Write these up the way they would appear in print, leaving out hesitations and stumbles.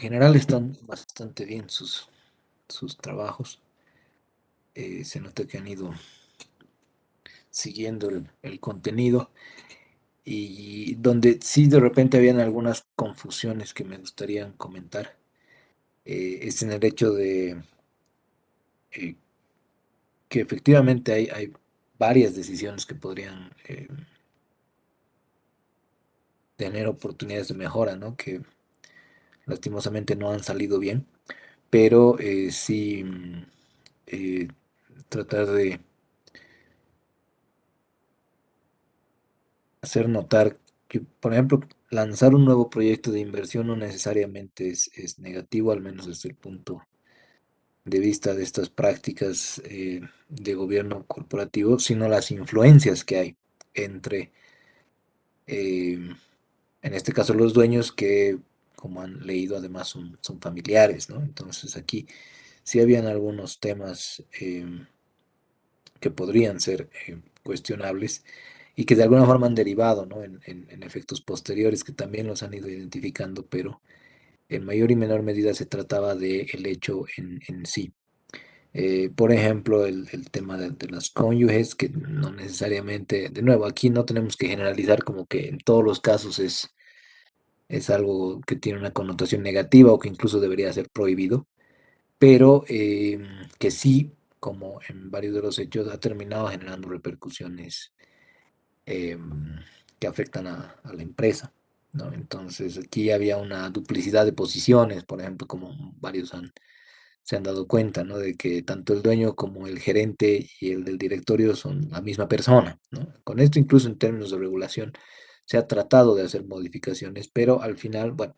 general están bastante bien sus trabajos. Se nota que han ido siguiendo el contenido y donde sí de repente habían algunas confusiones que me gustaría comentar. Es en el hecho de eh, que efectivamente hay varias decisiones que podrían tener oportunidades de mejora, ¿no? Que lastimosamente no han salido bien, pero sí eh, tratar de hacer notar que, por ejemplo, lanzar un nuevo proyecto de inversión no necesariamente es negativo, al menos desde el punto de vista de estas prácticas de gobierno corporativo, sino las influencias que hay entre, eh, en este caso, los dueños que, como han leído, además son familiares, ¿no? Entonces aquí sí habían algunos temas que podrían ser cuestionables y que de alguna forma han derivado, ¿no? En efectos posteriores que también los han ido identificando, pero en mayor y menor medida se trataba del hecho en sí. Por ejemplo, el tema de los cónyuges, que no necesariamente, de nuevo, aquí no tenemos que generalizar como que en todos los casos es algo que tiene una connotación negativa o que incluso debería ser prohibido, pero que sí, como en varios de los hechos, ha terminado generando repercusiones em, que afectan a la empresa, ¿no? Entonces aquí había una duplicidad de posiciones, por ejemplo, como varios se han dado cuenta, ¿no? De que tanto el dueño como el gerente y el del directorio son la misma persona, ¿no? Con esto incluso en términos de regulación se ha tratado de hacer modificaciones, pero al final, bueno,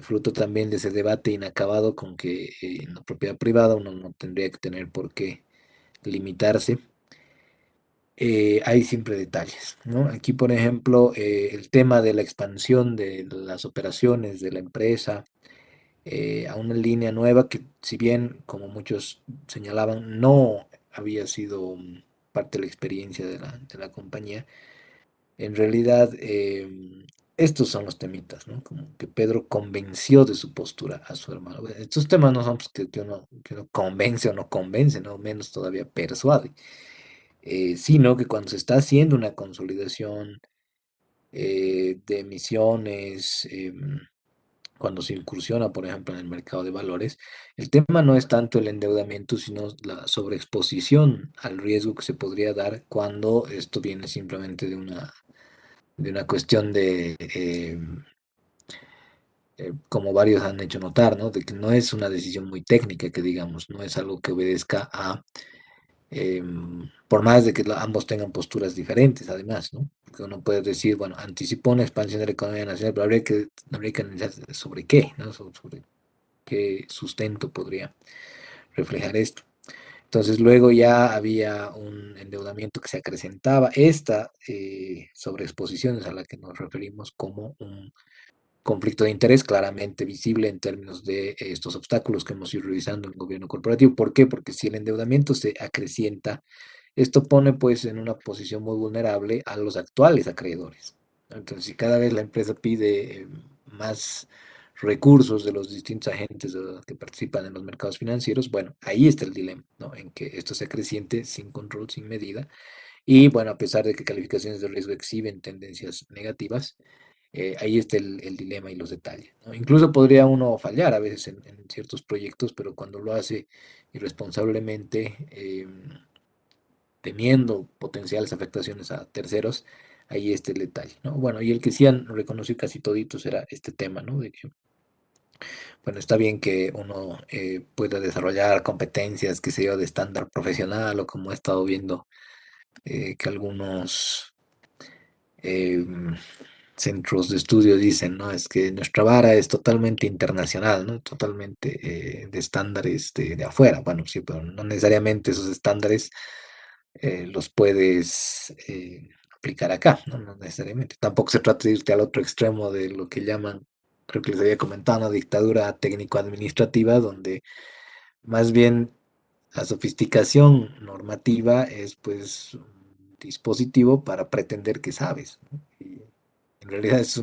fruto también de ese debate inacabado con que en la propiedad privada uno no tendría que tener por qué limitarse. Hay siempre detalles, ¿no? Aquí, por ejemplo, el tema de la expansión de las operaciones de la empresa a una línea nueva que, si bien, como muchos señalaban, no había sido parte de la experiencia de la compañía, en realidad estos son los temitas, ¿no? Como que Pedro convenció de su postura a su hermano. Bueno, estos temas no son pues, que uno convence o no convence, ¿no? Menos todavía persuade, sino que cuando se está haciendo una consolidación de emisiones, cuando se incursiona, por ejemplo, en el mercado de valores, el tema no es tanto el endeudamiento, sino la sobreexposición al riesgo que se podría dar cuando esto viene simplemente de una cuestión de, como varios han hecho notar, ¿no? De que no es una decisión muy técnica, que digamos, no es algo que obedezca a por más de que ambos tengan posturas diferentes, además, ¿no? Porque uno puede decir, bueno, anticipó una expansión de la economía nacional, pero habría que analizar sobre qué, ¿no? Sobre qué sustento podría reflejar esto. Entonces, luego ya había un endeudamiento que se acrecentaba. Esta sobreexposición es a la que nos referimos como un conflicto de interés claramente visible en términos de estos obstáculos que hemos ido revisando en el gobierno corporativo. ¿Por qué? Porque si el endeudamiento se acrecienta, esto pone pues en una posición muy vulnerable a los actuales acreedores. Entonces, si cada vez la empresa pide más recursos de los distintos agentes que participan en los mercados financieros, bueno, ahí está el dilema, ¿no? En que esto se acreciente sin control, sin medida. Y bueno, a pesar de que calificaciones de riesgo exhiben tendencias negativas, ahí está el dilema y los detalles, ¿no? Incluso podría uno fallar a veces en ciertos proyectos, pero cuando lo hace irresponsablemente, temiendo potenciales afectaciones a terceros, ahí está el detalle, ¿no? Bueno, y el que sí han reconocido casi toditos era este tema, ¿no? De que, bueno, está bien que uno pueda desarrollar competencias, que sé yo, de estándar profesional o como he estado viendo que algunos em, centros de estudio dicen, ¿no? Es que nuestra vara es totalmente internacional, ¿no? Totalmente de estándares de afuera. Bueno, sí, pero no necesariamente esos estándares los puedes aplicar acá, ¿no? No necesariamente. Tampoco se trata de irte al otro extremo de lo que llaman, creo que les había comentado, una dictadura técnico-administrativa, donde más bien la sofisticación normativa es pues un dispositivo para pretender que sabes, ¿no? Y en realidad es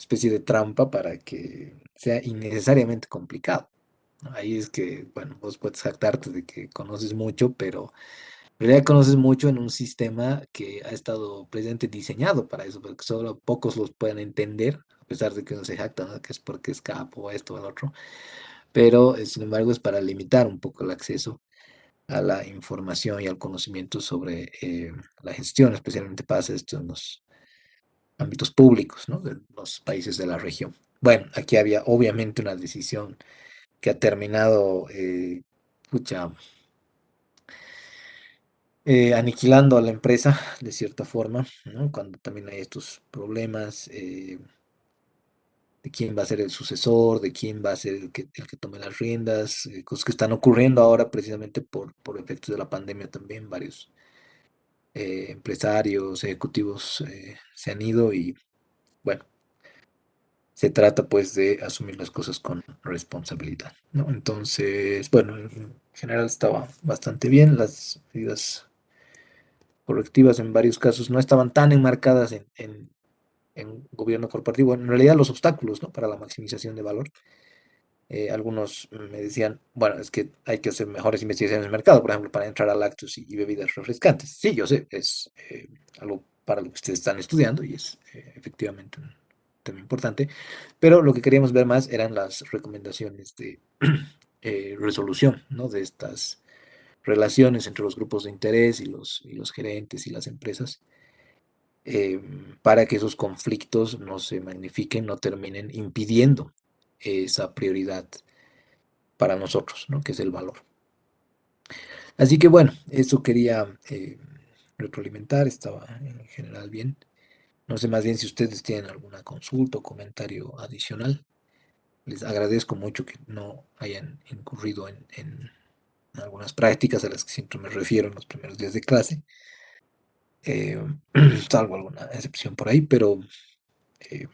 especie de trampa para que sea innecesariamente complicado, ¿no? Ahí es que, bueno, vos puedes jactarte de que conoces mucho, pero en realidad conoces mucho en un sistema que ha estado presente diseñado para eso, porque solo pocos los pueden entender, a pesar de que uno se jacta, ¿no? Que es porque es capo, esto o el otro, pero sin embargo es para limitar un poco el acceso a la información y al conocimiento sobre la gestión, especialmente pasa esto en los ámbitos públicos, ¿no? De los países de la región. Bueno, aquí había obviamente una decisión que ha terminado, pucha, aniquilando a la empresa de cierta forma, ¿no? Cuando también hay estos problemas de quién va a ser el sucesor, de quién va a ser el que tome las riendas, cosas que están ocurriendo ahora precisamente por efectos de la pandemia también, varios empresarios, ejecutivos se han ido y bueno, se trata pues de asumir las cosas con responsabilidad, ¿no? Entonces, bueno, en general estaba bastante bien, las medidas correctivas en varios casos no estaban tan enmarcadas en gobierno corporativo, en realidad los obstáculos, ¿no? Para la maximización de valor. Algunos me decían, bueno, es que hay que hacer mejores investigaciones en el mercado, por ejemplo, para entrar a lácteos y bebidas refrescantes. Sí, yo sé, es algo para lo que ustedes están estudiando y es efectivamente un tema importante, pero lo que queríamos ver más eran las recomendaciones de resolución, ¿no? De estas relaciones entre los grupos de interés y los gerentes y las empresas, eh, para que esos conflictos no se magnifiquen, no terminen impidiendo esa prioridad para nosotros, ¿no? Que es el valor. Así que bueno, eso quería retroalimentar, estaba en general bien. No sé más bien si ustedes tienen alguna consulta o comentario adicional. Les agradezco mucho que no hayan incurrido en algunas prácticas a las que siempre me refiero en los primeros días de clase, eh, salvo alguna excepción por ahí, pero eh,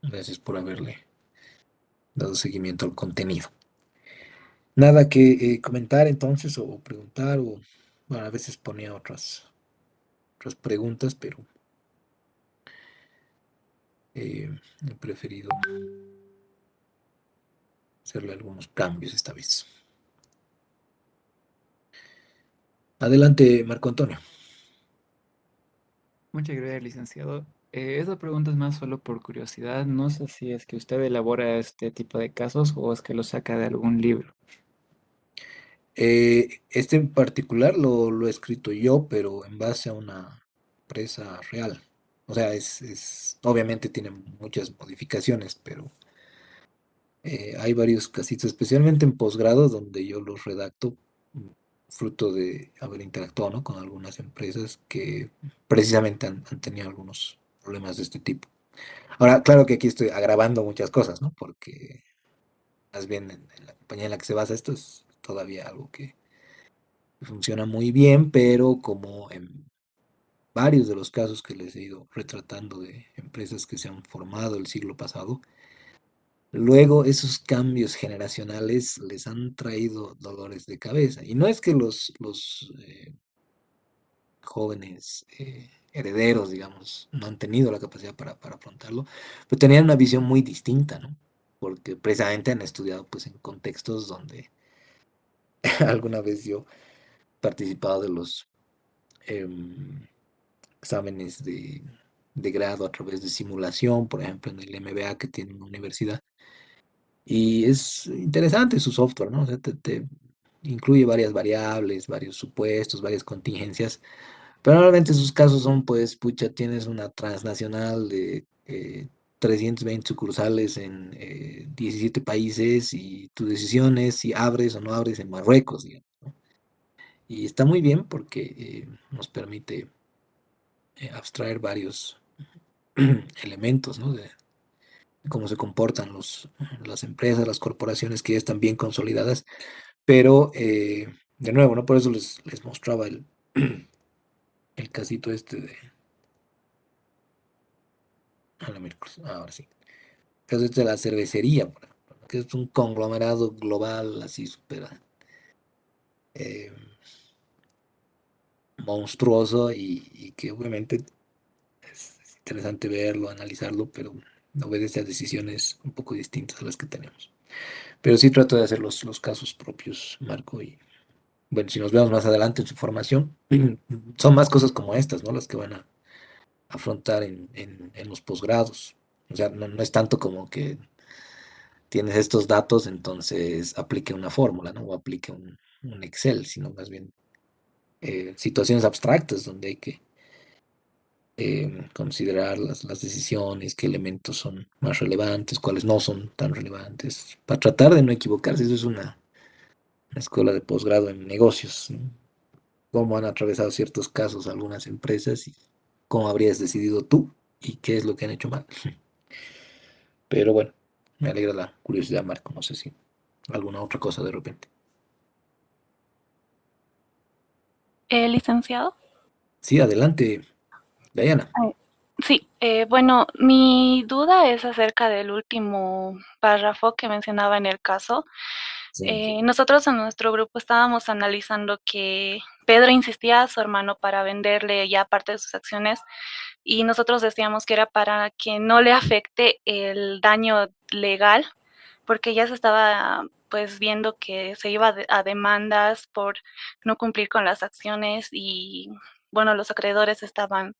gracias por haberle dado seguimiento al contenido. Nada que comentar entonces o preguntar o bueno, a veces ponía otras preguntas, pero he preferido hacerle algunos cambios esta vez. Adelante, Marco Antonio. Muchas gracias, licenciado. Esa pregunta es más solo por curiosidad. No sé si es que usted elabora este tipo de casos o es que lo saca de algún libro. Este en particular lo he escrito yo, pero en base a una empresa real. O sea, obviamente tiene muchas modificaciones, pero hay varios casitos, especialmente en posgrado, donde yo los redacto, mm, fruto de haber interactuado, ¿no? Con algunas empresas que precisamente han tenido algunos problemas de este tipo. Ahora, claro que aquí estoy agravando muchas cosas, ¿no? Porque más bien en la compañía en la que se basa esto es todavía algo que funciona muy bien, pero como en varios de los casos que les he ido retratando de empresas que se han formado el siglo pasado, luego esos cambios generacionales les han traído dolores de cabeza. Y no es que los jóvenes herederos, digamos, no han tenido la capacidad para afrontarlo, pero tenían una visión muy distinta, ¿no? Porque precisamente han estudiado pues en contextos donde alguna vez yo he participado de los em, exámenes de grado a través de simulación, por ejemplo, en el MBA que tiene una universidad. Y es interesante su software, ¿no? O sea, te incluye varias variables, varios supuestos, varias contingencias, pero normalmente sus casos son, pues, pucha, tienes una transnacional de 320 sucursales en 17 países y tu decisión es si abres o no abres en Marruecos, digamos, ¿no? Y está muy bien porque nos permite abstraer varios elementos, ¿no? De cómo se comportan las empresas, las corporaciones que ya están bien consolidadas, pero de nuevo, ¿no? Por eso les mostraba el casito este de... A la miércoles, ahora sí. El caso este de la cervecería, por ejemplo, ¿no? Que es un conglomerado global así súper eh, monstruoso y que obviamente es interesante verlo, analizarlo, pero obedece a decisiones un poco distintas a las que tenemos. Pero sí trato de hacer los casos propios, Marco, y bueno, si nos vemos más adelante en su formación, son más cosas como estas, ¿no? Las que van a afrontar en los posgrados. O sea, no es tanto como que tienes estos datos, entonces aplique una fórmula, ¿no? O aplique un Excel, sino más bien situaciones abstractas donde hay que considerar las decisiones, qué elementos son más relevantes, cuáles no son tan relevantes, para tratar de no equivocarse. Eso es una escuela de posgrado en negocios, ¿no? Cómo han atravesado ciertos casos algunas empresas y cómo habrías decidido tú y qué es lo que han hecho mal. Pero bueno, me alegra la curiosidad, Marco. No sé si alguna otra cosa de repente. Licenciado. Sí, adelante, Diana. Sí, bueno, mi duda es acerca del último párrafo que mencionaba en el caso. Sí. Nosotros en nuestro grupo estábamos analizando que Pedro insistía a su hermano para venderle ya parte de sus acciones y nosotros decíamos que era para que no le afecte el daño legal, porque ya se estaba pues viendo que se iba a demandas por no cumplir con las acciones y bueno, los acreedores estaban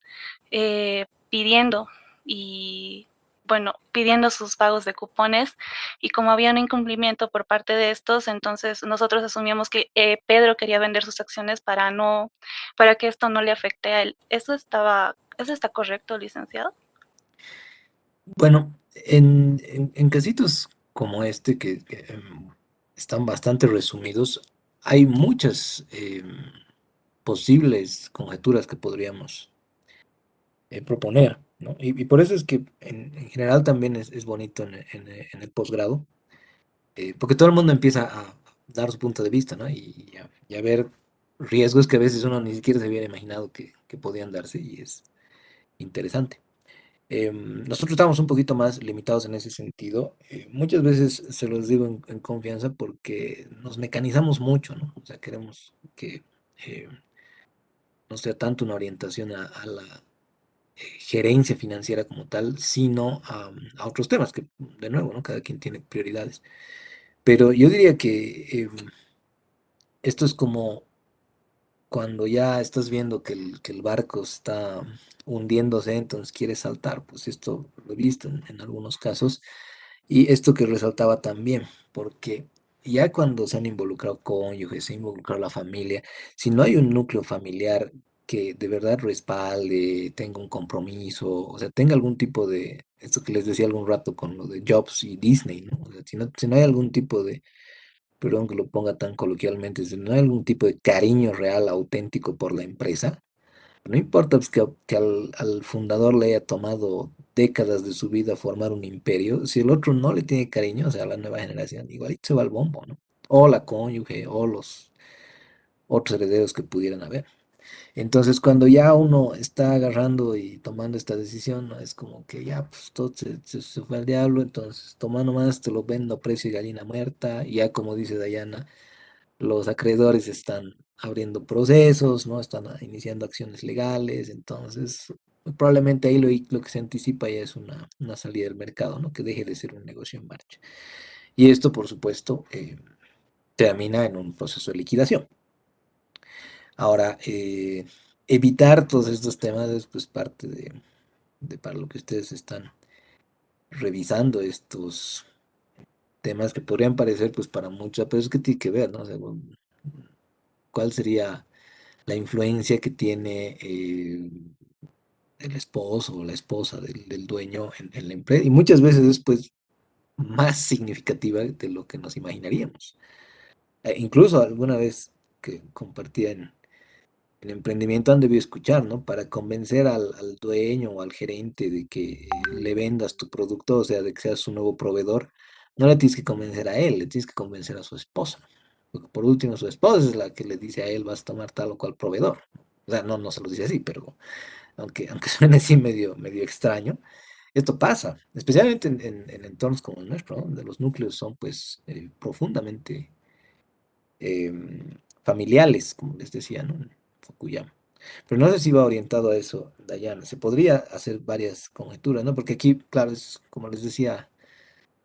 pidiendo y bueno, pidiendo sus pagos de cupones y como había un incumplimiento por parte de estos, entonces nosotros asumíamos que Pedro quería vender sus acciones para no, para que esto no le afecte a él. ¿Eso está correcto, licenciado? Bueno, en casitos como este, que están bastante resumidos, hay muchas posibles conjeturas que podríamos proponer, ¿no? Y por eso es que en general también es bonito en el posgrado, porque todo el mundo empieza a dar su punto de vista, ¿no? Y a ver riesgos que a veces uno ni siquiera se hubiera imaginado que podían darse y es interesante. Nosotros estamos un poquito más limitados en ese sentido. Muchas veces se los digo en confianza porque nos mecanizamos mucho, ¿no? O sea, queremos que eh, no sea tanto una orientación a la gerencia financiera como tal, sino a otros temas que, de nuevo, ¿no? Cada quien tiene prioridades. Pero yo diría que esto es como cuando ya estás viendo que el barco está hundiéndose, entonces quieres saltar, pues esto lo he visto en algunos casos. Y esto que resaltaba también, porque ya cuando se han involucrado cónyuges, se ha involucrado la familia, si no hay un núcleo familiar que de verdad respalde, tenga un compromiso, o sea, tenga algún tipo de, esto que les decía algún rato con lo de Jobs y Disney, ¿no? O sea, si no hay algún tipo de, perdón que lo ponga tan coloquialmente, si no hay algún tipo de cariño real, auténtico por la empresa, no importa pues, que al fundador le haya tomado décadas de su vida formar un imperio, si el otro no le tiene cariño, o sea, la nueva generación, igualito se va al bombo, ¿no? O la cónyuge, o los otros herederos que pudieran haber. Entonces, cuando ya uno está agarrando y tomando esta decisión, ¿no? Es como que ya, pues todo se fue al diablo, entonces toma nomás, te lo vendo a precio de gallina muerta, y ya como dice Dayana, los acreedores están abriendo procesos, ¿no? Están iniciando acciones legales, entonces probablemente ahí lo que se anticipa ya es una salida del mercado, ¿no? Que deje de ser un negocio en marcha. Y esto, por supuesto, termina en un proceso de liquidación. Ahora, evitar todos estos temas es pues parte de para lo que ustedes están revisando estos temas que podrían parecer pues para muchos, pero es que tiene que ver, ¿no? O sea, bueno, ¿cuál sería la influencia que tiene el esposo o la esposa del dueño en la empresa? Y muchas veces es pues más significativa de lo que nos imaginaríamos. Incluso alguna vez que compartía en emprendimiento han debido escuchar, ¿no? Para convencer al dueño o al gerente de que le vendas tu producto, o sea, de que seas su nuevo proveedor, no le tienes que convencer a él, le tienes que convencer a su esposa. Porque por último, su esposa es la que le dice a él, vas a tomar tal o cual proveedor. O sea, no se lo dice así, pero aunque suene así medio extraño, esto pasa, especialmente en entornos como el nuestro, ¿no? Donde los núcleos son pues profundamente familiares, como les decía, ¿no? En Fukuyama. Pero no sé si va orientado a eso, Dayana. Se podría hacer varias conjeturas, ¿no? Porque aquí, claro, es como les decía,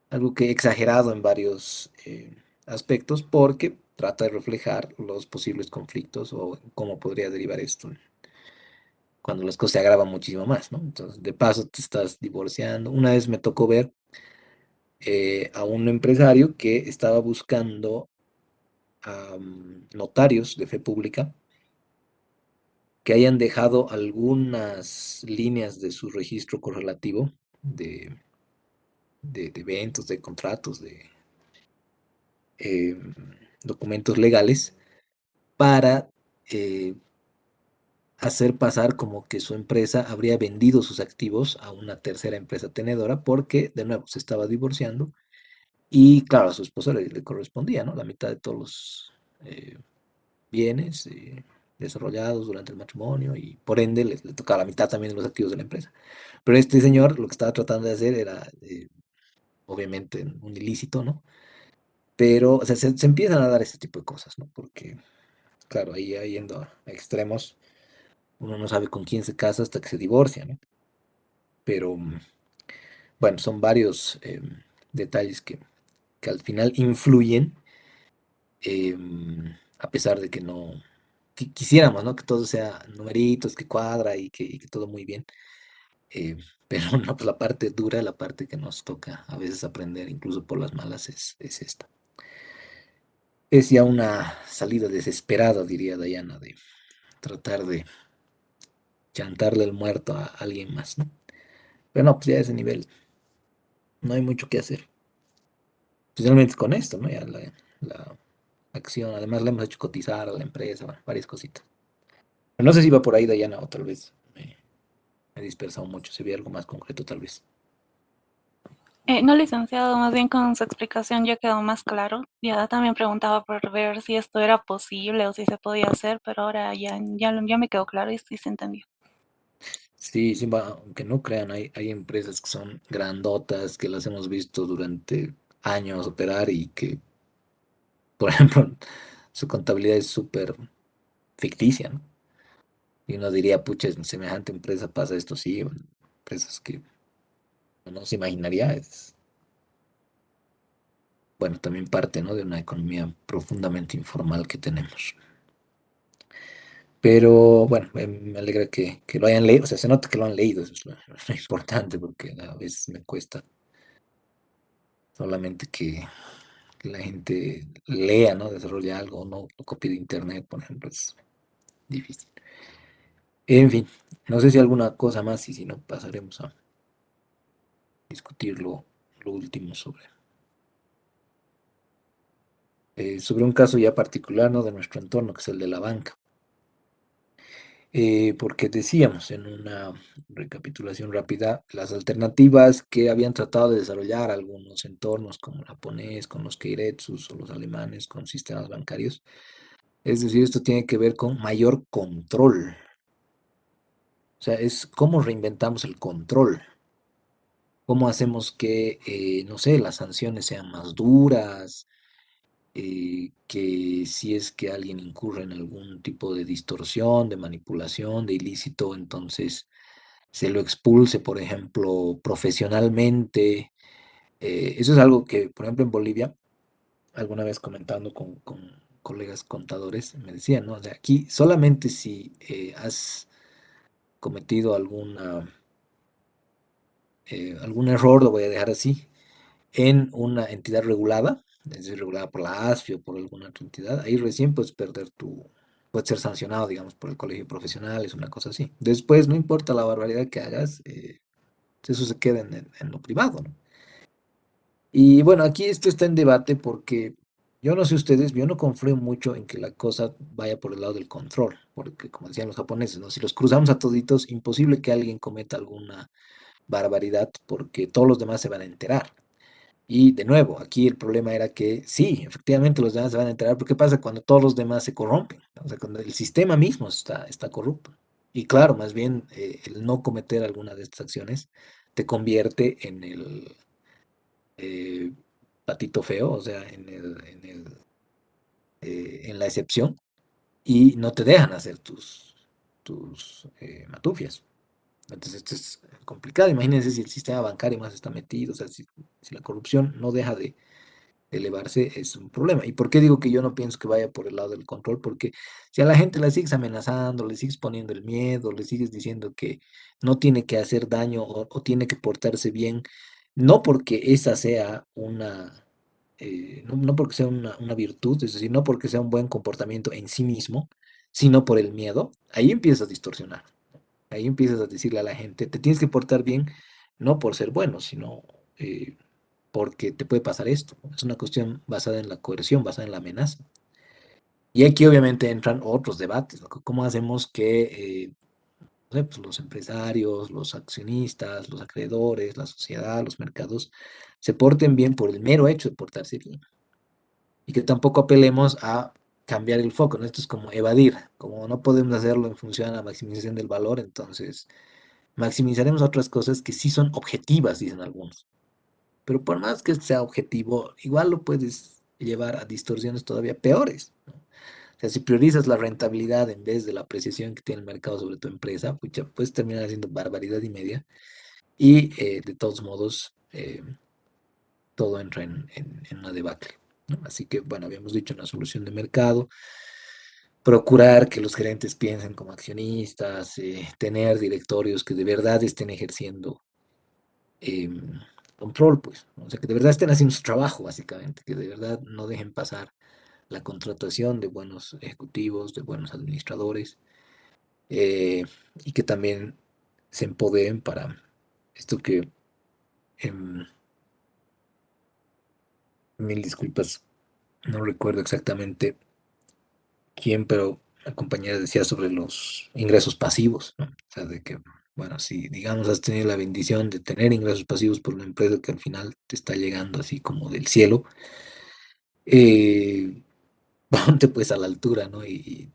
algo que he exagerado en varios aspectos porque trata de reflejar los posibles conflictos o cómo podría derivar esto cuando las cosas se agravan muchísimo más, ¿no? Entonces, de paso te estás divorciando. Una vez me tocó ver a un empresario que estaba buscando a notarios de fe pública que hayan dejado algunas líneas de su registro correlativo de, de eventos, de contratos, de eh, documentos legales para eh, hacer pasar como que su empresa habría vendido sus activos a una tercera empresa tenedora porque, de nuevo, se estaba divorciando y, claro, a su esposa le correspondía, ¿no? La mitad de todos los bienes desarrollados durante el matrimonio y, por ende, le tocaba la mitad también de los activos de la empresa. Pero este señor lo que estaba tratando de hacer era, obviamente, un ilícito, ¿no? Pero, o sea, se empiezan a dar este tipo de cosas, ¿no? Porque, claro, ahí ya yendo a extremos, uno no sabe con quién se casa hasta que se divorcia, ¿no? Pero bueno, son varios detalles que al final influyen, a pesar de que no quisiéramos, ¿no? Que todo sea numeritos, que cuadra y que todo muy bien. eh, pero no, pues la parte dura, la parte que nos toca a veces aprender, incluso por las malas, es esta. Es ya una salida desesperada, diría Dayana, de tratar de chantarle el muerto a alguien más, ¿no? Pero no, pues ya a ese nivel no hay mucho que hacer. Especialmente con esto, ¿no? Ya la acción, además le hemos hecho cotizar a la empresa, bueno, varias cositas. Pero no sé si va por ahí, Dayana, o tal vez me he dispersado mucho, si había algo más concreto, tal vez. No, licenciado, más bien con su explicación ya quedó más claro. Ya también preguntaba por ver si esto era posible o si se podía hacer, pero ahora ya me quedó claro y sí se entendió. Sí, sí, aunque no crean, hay empresas que son grandotas, que las hemos visto durante años operar y que, por ejemplo, su contabilidad es súper ficticia, ¿no? Y uno diría, pucha, en semejante empresa pasa esto, sí, bueno, empresas que no se imaginaría, es, bueno, también parte, ¿no? De una economía profundamente informal que tenemos. Pero bueno, me alegra que lo hayan leído, o sea, se nota que lo han leído, eso es lo importante, porque a veces me cuesta solamente que la gente lea, ¿no? Desarrolle algo, no lo copie de internet, por ejemplo, es difícil. En fin, no sé si alguna cosa más y si no, pasaremos a discutir lo último sobre un caso ya particular, ¿no? De nuestro entorno, que es el de la banca. Porque decíamos en una recapitulación rápida las alternativas que habían tratado de desarrollar algunos entornos como el japonés, con los keiretsus o los alemanes con sistemas bancarios. Es decir, esto tiene que ver con mayor control. O sea, es cómo reinventamos el control, cómo hacemos que, no sé, las sanciones sean más duras, que si es que alguien incurre en algún tipo de distorsión, de manipulación, de ilícito, entonces se lo expulse, por ejemplo, profesionalmente. Eso es algo que, por ejemplo, en Bolivia, alguna vez comentando con colegas contadores, me decían, ¿no? O sea, aquí solamente si has cometido algún error, lo voy a dejar así, en una entidad regulada, es decir, regulada por la ASFI o por alguna otra entidad, ahí recién puedes perder puedes ser sancionado, digamos, por el colegio profesional, es una cosa así. Después, no importa la barbaridad que hagas, eso se queda en lo privado, ¿no? Y bueno, aquí esto está en debate porque yo no sé ustedes, yo no confío mucho en que la cosa vaya por el lado del control, porque como decían los japoneses, ¿no? Si los cruzamos a toditos, imposible que alguien cometa alguna barbaridad porque todos los demás se van a enterar. Y de nuevo, aquí el problema era que sí, efectivamente los demás se van a enterar, pero ¿qué pasa cuando todos los demás se corrompen? O sea, cuando el sistema mismo está corrupto. Y claro, más bien el no cometer alguna de estas acciones te convierte en el eh, patito feo, o sea, en la excepción, y no te dejan hacer matufias. Entonces, esto es complicado. Imagínense si el sistema bancario más está metido, o sea, si la corrupción no deja de elevarse, es un problema. ¿Y por qué digo que yo no pienso que vaya por el lado del control? Porque si a la gente la sigues amenazando, le sigues poniendo el miedo, le sigues diciendo que no tiene que hacer daño o tiene que portarse bien, no porque esa sea no porque sea una virtud, es decir, no porque sea un buen comportamiento en sí mismo, sino por el miedo, ahí empiezas a distorsionar. Ahí empiezas a decirle a la gente, te tienes que portar bien, no por ser bueno, sino eh, porque te puede pasar esto. Es una cuestión basada en la coerción, basada en la amenaza. Y aquí obviamente entran otros debates, ¿no? ¿Cómo hacemos que no sé, pues, los empresarios, los accionistas, los acreedores, la sociedad, los mercados, se porten bien por el mero hecho de portarse bien? Y que tampoco apelemos a cambiar el foco, ¿no? Esto es como evadir, como no podemos hacerlo en función a la maximización del valor, entonces maximizaremos otras cosas que sí son objetivas, dicen algunos. Pero por más que sea objetivo, igual lo puedes llevar a distorsiones todavía peores, ¿no? O sea, si priorizas la rentabilidad en vez de la apreciación que tiene el mercado sobre tu empresa, pucha, puedes terminar haciendo barbaridad y media. Y de todos modos, todo entra en una debacle, ¿no? Así que, bueno, habíamos dicho una solución de mercado, procurar que los gerentes piensen como accionistas, tener directorios que de verdad estén ejerciendo em, control, pues, ¿no? O sea, que de verdad estén haciendo su trabajo, básicamente, que de verdad no dejen pasar la contratación de buenos ejecutivos, de buenos administradores, eh, y que también se empoderen para esto que, em, mil disculpas, no recuerdo exactamente quién, pero la compañera decía sobre los ingresos pasivos, ¿no? O sea, de que, bueno, si digamos has tenido la bendición de tener ingresos pasivos por una empresa que al final te está llegando así como del cielo, eh, ponte pues a la altura, ¿no? Y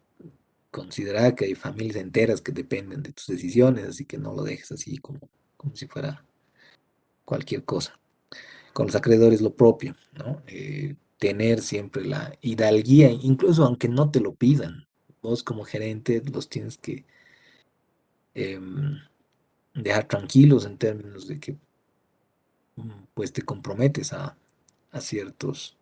considera que hay familias enteras que dependen de tus decisiones, así que no lo dejes así como si fuera cualquier cosa. Con los acreedores lo propio, ¿no? Tener siempre la hidalguía, incluso aunque no te lo pidan. Vos como gerente los tienes que em, dejar tranquilos en términos de que pues te comprometes a ciertos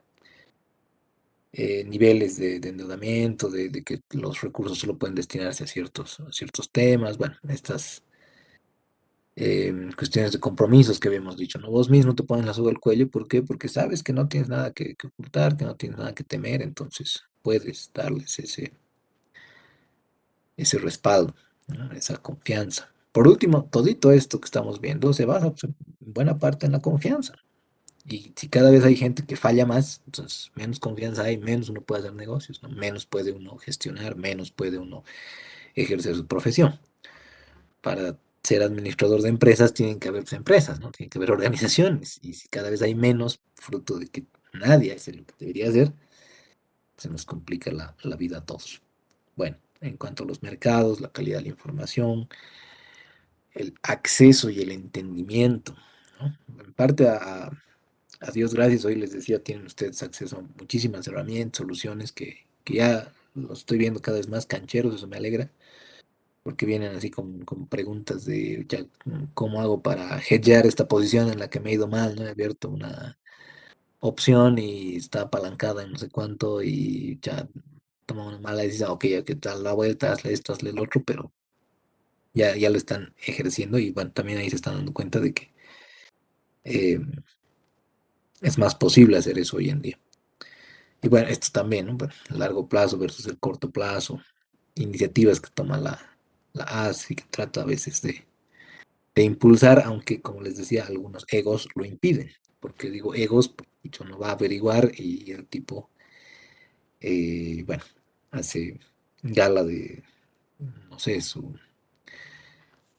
niveles de endeudamiento, de que los recursos solo pueden destinarse a ciertos temas, bueno, estas cuestiones de compromisos que habíamos dicho, ¿no? Vos mismo te pones la soga al cuello, ¿por qué? Porque sabes que no tienes nada que ocultar, que no tienes nada que temer, entonces puedes darles ese respaldo, ¿no? Esa confianza. Por último, todito esto que estamos viendo se basa pues, en buena parte en la confianza. Y si cada vez hay gente que falla más, entonces menos confianza hay, menos uno puede hacer negocios, ¿no? Menos puede uno gestionar, menos puede uno ejercer su profesión. Para ser administrador de empresas tienen que haber pues, empresas, ¿no? Tienen que haber organizaciones. Y si cada vez hay menos, fruto de que nadie hace lo que debería hacer, se nos complica la vida a todos. Bueno, en cuanto a los mercados, la calidad de la información, el acceso y el entendimiento, ¿no? En parte a Dios gracias, hoy les decía, tienen ustedes acceso a muchísimas herramientas, soluciones que ya los estoy viendo cada vez más cancheros, eso me alegra, porque vienen así con preguntas de ya, cómo hago para hedgear esta posición en la que me he ido mal, ¿no? He abierto una opción y está apalancada en no sé cuánto y ya toma una mala decisión, ok, ya que tal la vuelta, hazle esto, hazle el otro, pero ya lo están ejerciendo y bueno, también ahí se están dando cuenta de que eh, es más posible hacer eso hoy en día. Y bueno, esto también, ¿no? Bueno, el largo plazo versus el corto plazo, iniciativas que toma la ASFI, que trata a veces de impulsar, aunque como les decía, algunos egos lo impiden. Porque digo egos, porque dicho, no va a averiguar y el tipo, bueno, hace gala de, no sé, su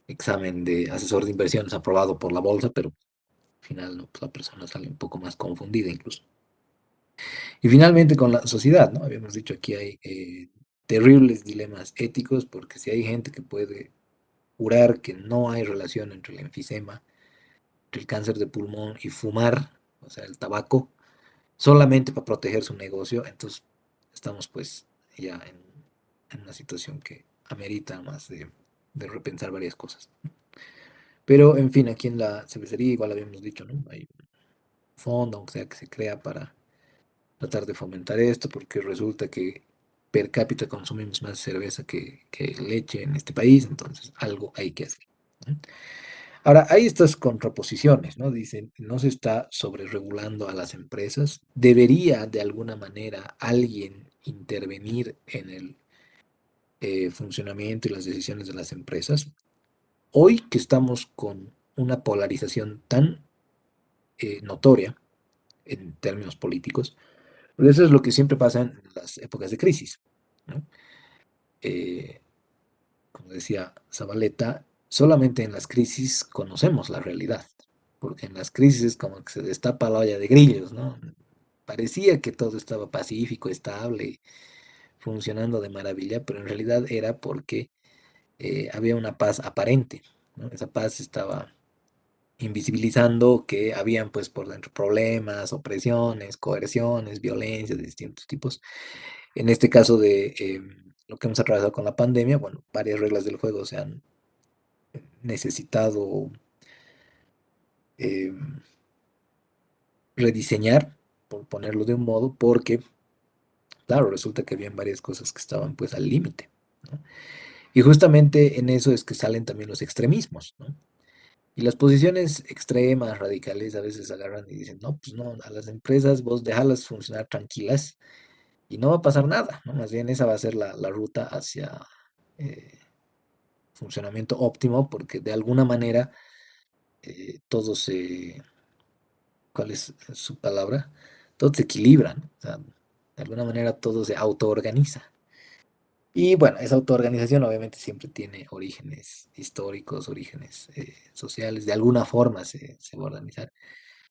examen de asesor de inversiones aprobado por la bolsa, pero al final no, pues la persona sale un poco más confundida incluso. Y finalmente con la sociedad, ¿no? Habíamos dicho aquí hay terribles dilemas éticos porque si hay gente que puede jurar que no hay relación entre el enfisema, entre el cáncer de pulmón y fumar, o sea, el tabaco, solamente para proteger su negocio, entonces estamos pues ya en una situación que amerita más de repensar varias cosas. Pero, en fin, aquí en la cervecería, igual habíamos dicho, ¿no? Hay un fondo, aunque sea que se crea para tratar de fomentar esto, porque resulta que per cápita consumimos más cerveza que leche en este país, entonces algo hay que hacer, ¿no? Ahora, hay estas contraposiciones, ¿no? Dicen, no se está sobreregulando a las empresas. ¿Debería de alguna manera alguien intervenir en el funcionamiento y las decisiones de las empresas? Hoy que estamos con una polarización tan notoria en términos políticos, pues eso es lo que siempre pasa en las épocas de crisis, ¿no? Eh, Como decía Zabaleta, solamente en las crisis conocemos la realidad, porque en las crisis es como que se destapa la olla de grillos, ¿no? Parecía que todo estaba pacífico, estable, funcionando de maravilla, pero en realidad era porque había una paz aparente, ¿no? Esa paz estaba invisibilizando que habían pues por dentro problemas, opresiones, coerciones, violencias de distintos tipos. En este caso de lo que hemos atravesado con la pandemia, bueno, varias reglas del juego se han necesitado eh, rediseñar, por ponerlo de un modo, porque, claro, resulta que habían varias cosas que estaban pues al límite, ¿no? Y justamente en eso es que salen también los extremismos, ¿no? Y las posiciones extremas, radicales, a veces agarran y dicen, no, pues no, a las empresas vos déjalas funcionar tranquilas y no va a pasar nada, ¿no? Más bien esa va a ser la ruta hacia eh, funcionamiento óptimo, porque de alguna manera todo se, ¿cuál es su palabra? Todo se equilibra, ¿no? O sea, de alguna manera todo se autoorganiza. Y bueno, esa autoorganización obviamente siempre tiene orígenes históricos, orígenes sociales, de alguna forma se va a organizar.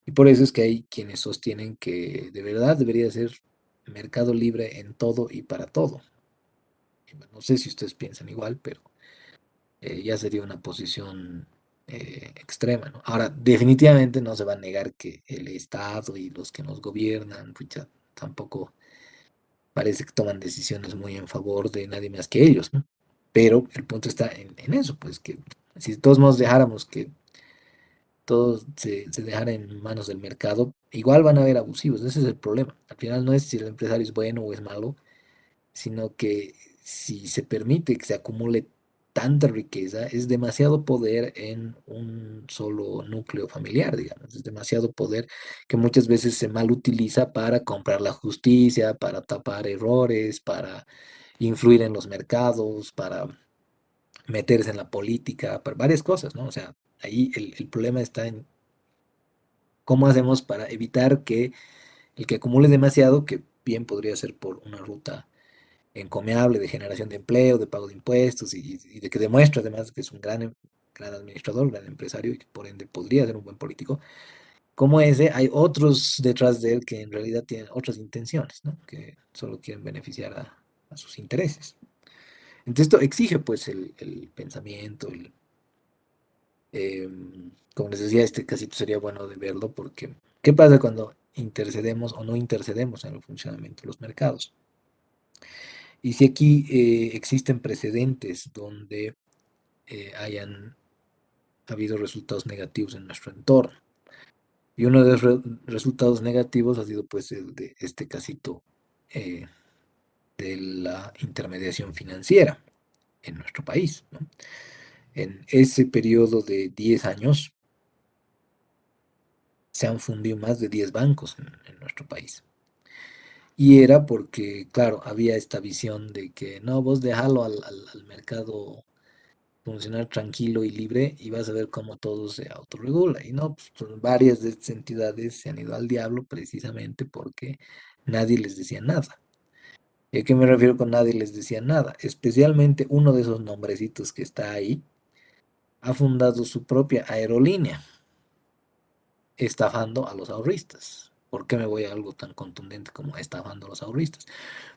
Y por eso es que hay quienes sostienen que de verdad debería ser mercado libre en todo y para todo. Y bueno, no sé si ustedes piensan igual, pero ya sería una posición extrema, ¿no? Ahora, definitivamente no se va a negar que el Estado y los que nos gobiernan, pucha, tampoco parece que toman decisiones muy en favor de nadie más que ellos, ¿no? Pero el punto está en eso, pues que si de todos modos dejáramos que todo se dejara en manos del mercado, igual van a haber abusivos, ese es el problema. Al final no es si el empresario es bueno o es malo, sino que si se permite que se acumule tanta riqueza, es demasiado poder en un solo núcleo familiar, digamos, es demasiado poder que muchas veces se mal utiliza para comprar la justicia, para tapar errores, para influir en los mercados, para meterse en la política, para varias cosas, ¿no? O sea, ahí el problema está en cómo hacemos para evitar que el que acumule demasiado, que bien podría ser por una ruta encomiable de generación de empleo, de pago de impuestos y de que demuestra además que es un gran administrador, gran empresario y que por ende podría ser un buen político, como ese, hay otros detrás de él que en realidad tienen otras intenciones, ¿no? Que solo quieren beneficiar a sus intereses. Entonces esto exige pues el pensamiento, como les decía, este casito sería bueno de verlo porque ¿qué pasa cuando intercedemos o no intercedemos en el funcionamiento de los mercados? Y si aquí existen precedentes donde hayan habido resultados negativos en nuestro entorno. Y uno de los resultados negativos ha sido pues el de este casito eh, de la intermediación financiera en nuestro país, ¿no? En ese periodo de 10 años se han fundido más de 10 bancos en nuestro país. Y era porque, claro, había esta visión de que no, vos déjalo al mercado funcionar tranquilo y libre y vas a ver cómo todo se autorregula. Y no, pues, varias de estas entidades se han ido al diablo precisamente porque nadie les decía nada. ¿Y a qué me refiero con nadie les decía nada? Especialmente uno de esos nombrecitos que está ahí ha fundado su propia aerolínea, estafando a los ahorristas. ¿Por qué me voy a algo tan contundente como estafando a los ahorristas?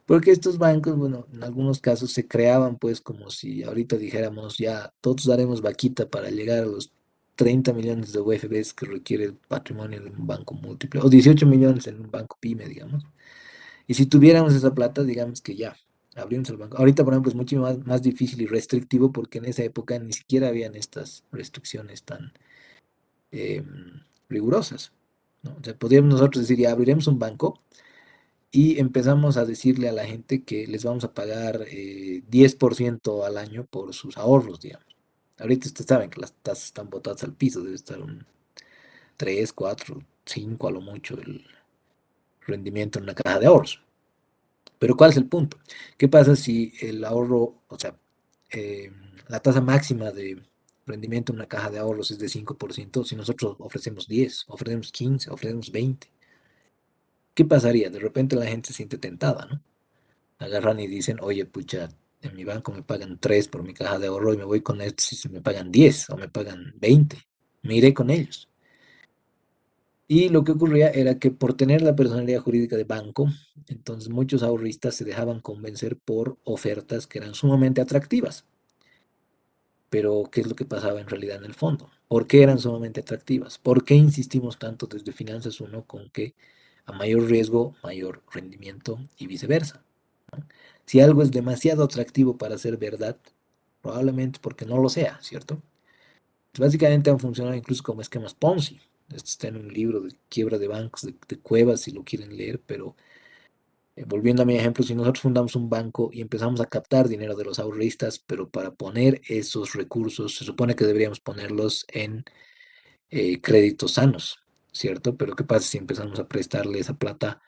Porque estos bancos, bueno, en algunos casos se creaban pues como si ahorita dijéramos ya todos daremos vaquita para llegar a los 30 millones de UFBs que requiere el patrimonio de un banco múltiple, o 18 millones en un banco PYME, digamos. Y si tuviéramos esa plata, digamos que ya, Abrimos el banco. Ahorita, por ejemplo, es mucho más difícil y restrictivo porque en esa época ni siquiera habían estas restricciones tan rigurosas, ¿no? O sea, podríamos nosotros decir, ya abriremos un banco y empezamos a decirle a la gente que les vamos a pagar 10% al año por sus ahorros, digamos. Ahorita ustedes saben que las tasas están botadas al piso, debe estar un 3 4 5 a lo mucho el rendimiento en una caja de ahorros. Pero ¿cuál es el punto? ¿Qué pasa si el ahorro, o sea, eh, la tasa máxima de rendimiento en una caja de ahorros es de 5%? Si nosotros ofrecemos 10, ofrecemos 15, ofrecemos 20? ¿Qué pasaría? De repente la gente se siente tentada, ¿no? Agarran y dicen, oye, pucha, en mi banco me pagan 3 por mi caja de ahorro y me voy con esto si se me pagan 10 o me pagan 20. Me iré con ellos. Y lo que ocurría era que por tener la personalidad jurídica de banco, entonces muchos ahorristas se dejaban convencer por ofertas que eran sumamente atractivas. Pero, ¿qué es lo que pasaba en realidad en el fondo? ¿Por qué eran sumamente atractivas? ¿Por qué insistimos tanto desde Finanzas uno con que a mayor riesgo, mayor rendimiento y viceversa? ¿No? Si algo es demasiado atractivo para ser verdad, probablemente porque no lo sea, ¿cierto? Básicamente han funcionado incluso como esquemas Ponzi. Esto está en un libro de quiebra de bancos, de Cuevas, si lo quieren leer, pero volviendo a mi ejemplo, si nosotros fundamos un banco y empezamos a captar dinero de los ahorristas, pero para poner esos recursos, se supone que deberíamos ponerlos en créditos sanos, ¿cierto? Pero ¿qué pasa si empezamos a prestarle esa plata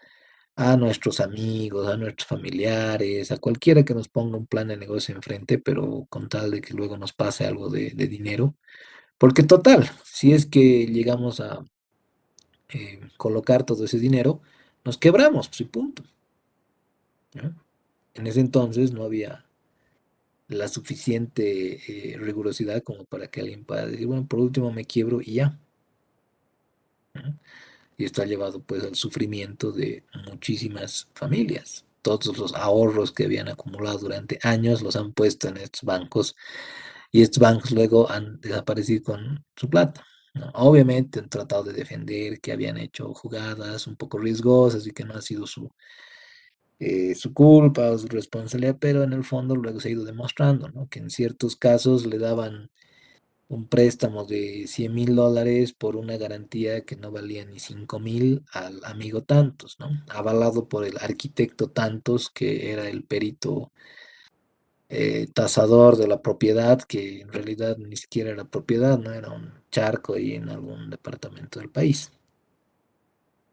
a nuestros amigos, a nuestros familiares, a cualquiera que nos ponga un plan de negocio enfrente, pero con tal de que luego nos pase algo de dinero? Porque total, si es que llegamos a colocar todo ese dinero, nos quebramos, pues y punto, ¿no? En ese entonces no había la suficiente rigurosidad como para que alguien pueda decir, bueno, por último me quiebro y ya, ¿no? Y esto ha llevado pues al sufrimiento de muchísimas familias. Todos los ahorros que habían acumulado durante años los han puesto en estos bancos y estos bancos luego han desaparecido con su plata, ¿no? Obviamente han tratado de defender que habían hecho jugadas un poco riesgosas y que no ha sido su culpa o su responsabilidad, pero en el fondo luego se ha ido demostrando, ¿no? Que en ciertos casos le daban un préstamo de $100,000 por una garantía que no valía ni 5,000 al amigo tantos, ¿no? Avalado por el arquitecto tantos, que era el perito tasador de la propiedad, que en realidad ni siquiera era propiedad, no era un charco ahí en algún departamento del país.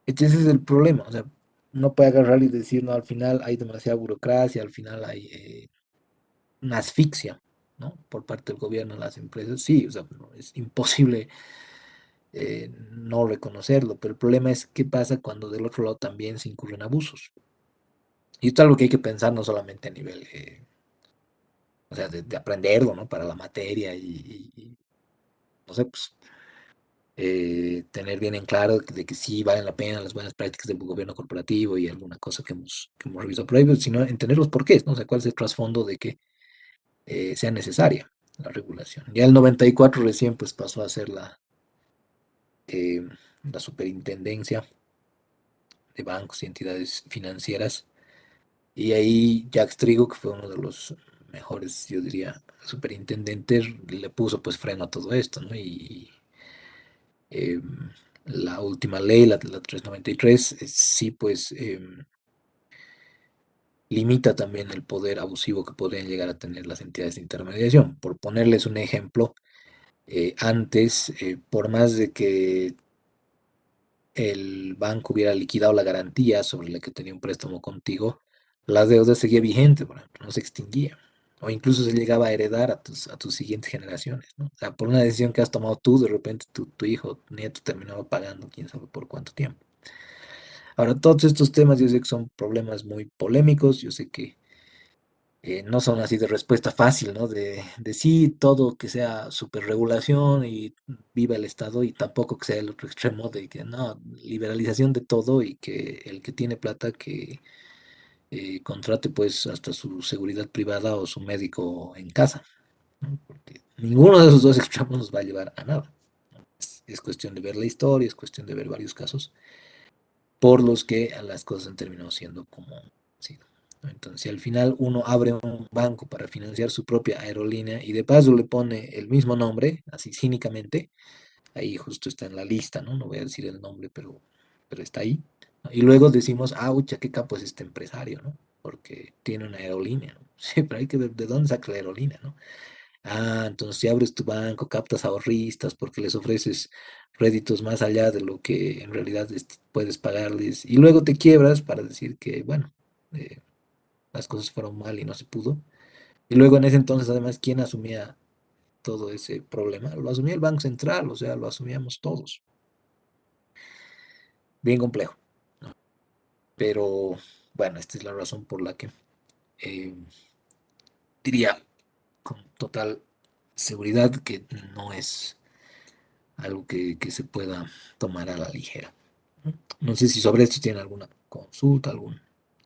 Entonces ese es el problema, o sea, no puede agarrar y decir, no, al final hay demasiada burocracia, al final hay una asfixia, ¿no? Por parte del gobierno a las empresas. Sí, o sea, no, es imposible no reconocerlo, pero el problema es qué pasa cuando del otro lado también se incurren abusos. Y esto es algo que hay que pensar no solamente a nivel, o sea, de aprenderlo, ¿no? Para la materia no sé, pues tener bien en claro de que sí valen la pena las buenas prácticas del gobierno corporativo y alguna cosa que hemos revisado por ahí, pero sino entender los porqués, ¿no? O sea, cuál es el trasfondo de que sea necesaria la regulación. Ya el 94 recién pues pasó a ser eh, la superintendencia de bancos y entidades financieras. Y ahí Jacques Trigo, que fue uno de los mejores, yo diría, superintendentes, le puso pues freno a todo esto, ¿no? Y eh, la última ley, la 393, sí pues limita también el poder abusivo que podrían llegar a tener las entidades de intermediación. Por ponerles un ejemplo, antes, por más de que el banco hubiera liquidado la garantía sobre la que tenía un préstamo contigo, la deuda seguía vigente, por ejemplo, no se extinguía. O incluso se llegaba a heredar a tus siguientes generaciones, ¿no? O sea, por una decisión que has tomado tú, de repente tu hijo, tu nieto terminaba pagando quién sabe por cuánto tiempo. Ahora, todos estos temas yo sé que son problemas muy polémicos, yo sé que no son así de respuesta fácil, ¿no? De sí, todo que sea superregulación y viva el Estado y tampoco que sea el otro extremo de que no, liberalización de todo y que el que tiene plata que contrate pues hasta su seguridad privada o su médico en casa, ¿no? Porque ninguno de esos dos extremos nos va a llevar a nada. Es cuestión de ver la historia, es cuestión de ver varios casos por los que las cosas han terminado siendo como han sido. ¿no? Entonces, si al final uno abre un banco para financiar su propia aerolínea y de paso le pone el mismo nombre, así cínicamente, ahí justo está en la lista, ¿no? No voy a decir el nombre, pero está ahí, ¿no? Y luego decimos, ah, ucha, qué capo es este empresario, ¿no? Porque tiene una aerolínea, ¿no? Sí, pero hay que ver de dónde saca la aerolínea, ¿no? Ah, entonces si abres tu banco, captas ahorristas porque les ofreces réditos más allá de lo que en realidad puedes pagarles y luego te quiebras para decir que, bueno, eh, las cosas fueron mal y no se pudo. Y luego en ese entonces, además, ¿quién asumía todo ese problema? Lo asumía el Banco Central, o sea, lo asumíamos todos. Bien complejo. Pero bueno, esta es la razón por la que eh, diría con total seguridad que no es algo que se pueda tomar a la ligera. ¿No? No sé si sobre esto tienen alguna consulta, algún...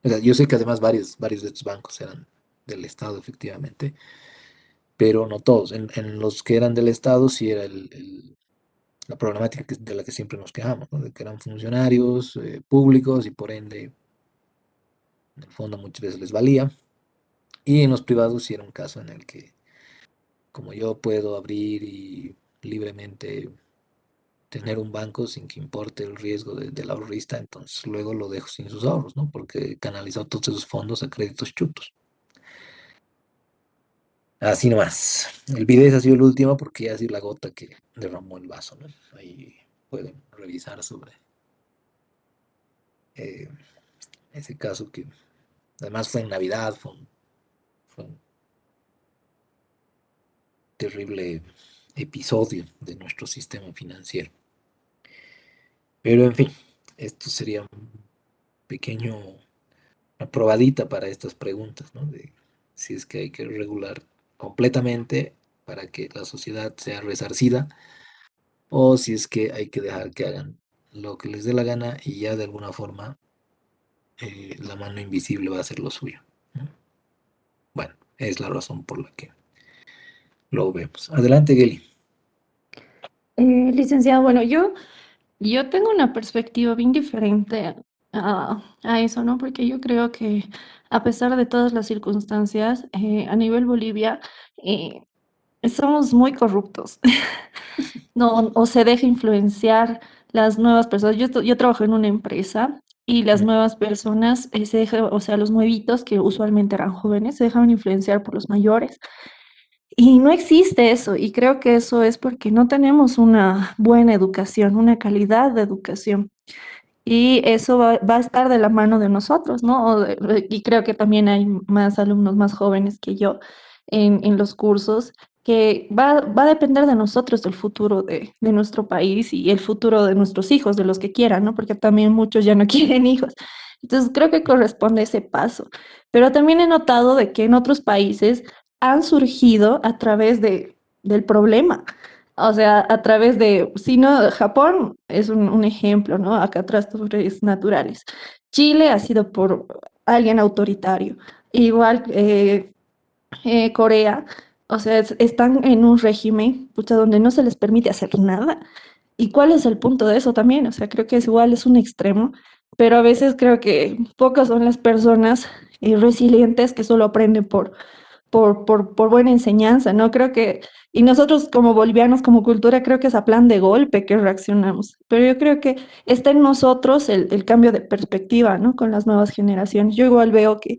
O sea, yo sé que además varios de estos bancos eran del Estado, efectivamente, pero no todos. En los que eran del Estado sí era la problemática de la que siempre nos quejamos, ¿no? De que eran funcionarios públicos y por ende, en el fondo muchas veces les valía. Y en los privados sí era un caso en el que, como yo puedo abrir y libremente tener un banco sin que importe el riesgo del ahorrista, entonces luego lo dejo sin sus ahorros, ¿no? Porque canalizó todos esos fondos a créditos chutos. Así nomás. El video ha sido el último porque ha sido la gota que derramó el vaso, ¿no? Ahí pueden revisar sobre eh, ese caso que además fue en Navidad, fue un terrible episodio de nuestro sistema financiero. Pero en fin, esto sería un pequeño, una probadita para estas preguntas, ¿no? De si es que hay que regular completamente para que la sociedad sea resarcida o si es que hay que dejar que hagan lo que les dé la gana y ya de alguna forma la mano invisible va a hacer lo suyo, ¿no? Bueno, es la razón por la que lo vemos. Adelante, Geli. Licenciado, bueno, yo tengo una perspectiva bien diferente a eso, ¿no? Porque yo creo que a pesar de todas las circunstancias, a nivel Bolivia, eh, somos muy corruptos. No, o se deja influenciar las nuevas personas. Yo trabajo en una empresa y las Mm. nuevas personas se dejan, o sea, los nuevitos que usualmente eran jóvenes, se dejaban influenciar por los mayores. Y no existe eso, y creo que eso es porque no tenemos una buena educación, una calidad de educación. Y eso va a estar de la mano de nosotros, ¿no? Y creo que también hay más alumnos más jóvenes que yo en los cursos, que va a depender de nosotros el futuro de nuestro país y el futuro de nuestros hijos, de los que quieran, ¿no? Porque también muchos ya no quieren hijos. Entonces creo que corresponde ese paso. Pero también he notado de que en otros países han surgido a través del problema. O sea, a través de, si no, Japón es un ejemplo, ¿no? Acá trastornos naturales. Chile ha sido por alguien autoritario. Igual Corea, o sea, están en un régimen, pucha, donde no se les permite hacer nada. ¿Y cuál es el punto de eso también? O sea, creo que es igual, es un extremo, pero a veces creo que pocas son las personas resilientes que solo aprenden por buena enseñanza, ¿no? Creo que, y nosotros como bolivianos, como cultura, creo que es a plan de golpe que reaccionamos, pero yo creo que está en nosotros el cambio de perspectiva, ¿no? Con las nuevas generaciones. Yo igual veo que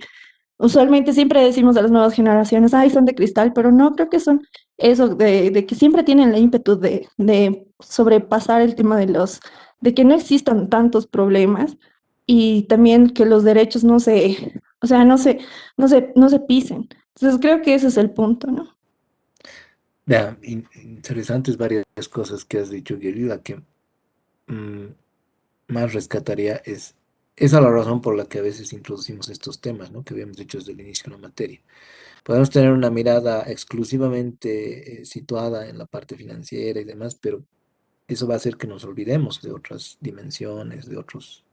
usualmente siempre decimos a las nuevas generaciones, ay, son de cristal, pero no, creo que son eso, de que siempre tienen la ímpetu de sobrepasar el tema de que no existan tantos problemas y también que los derechos no se, o sea, no se pisen. Entonces creo que ese es el punto, ¿no? Ya, interesantes varias cosas que has dicho, Geli. La que mm, más rescataría esa la razón por la que a veces introducimos estos temas, ¿no? Que habíamos dicho desde el inicio de la materia. Podemos tener una mirada exclusivamente situada en la parte financiera y demás, pero eso va a hacer que nos olvidemos de otras dimensiones, de otras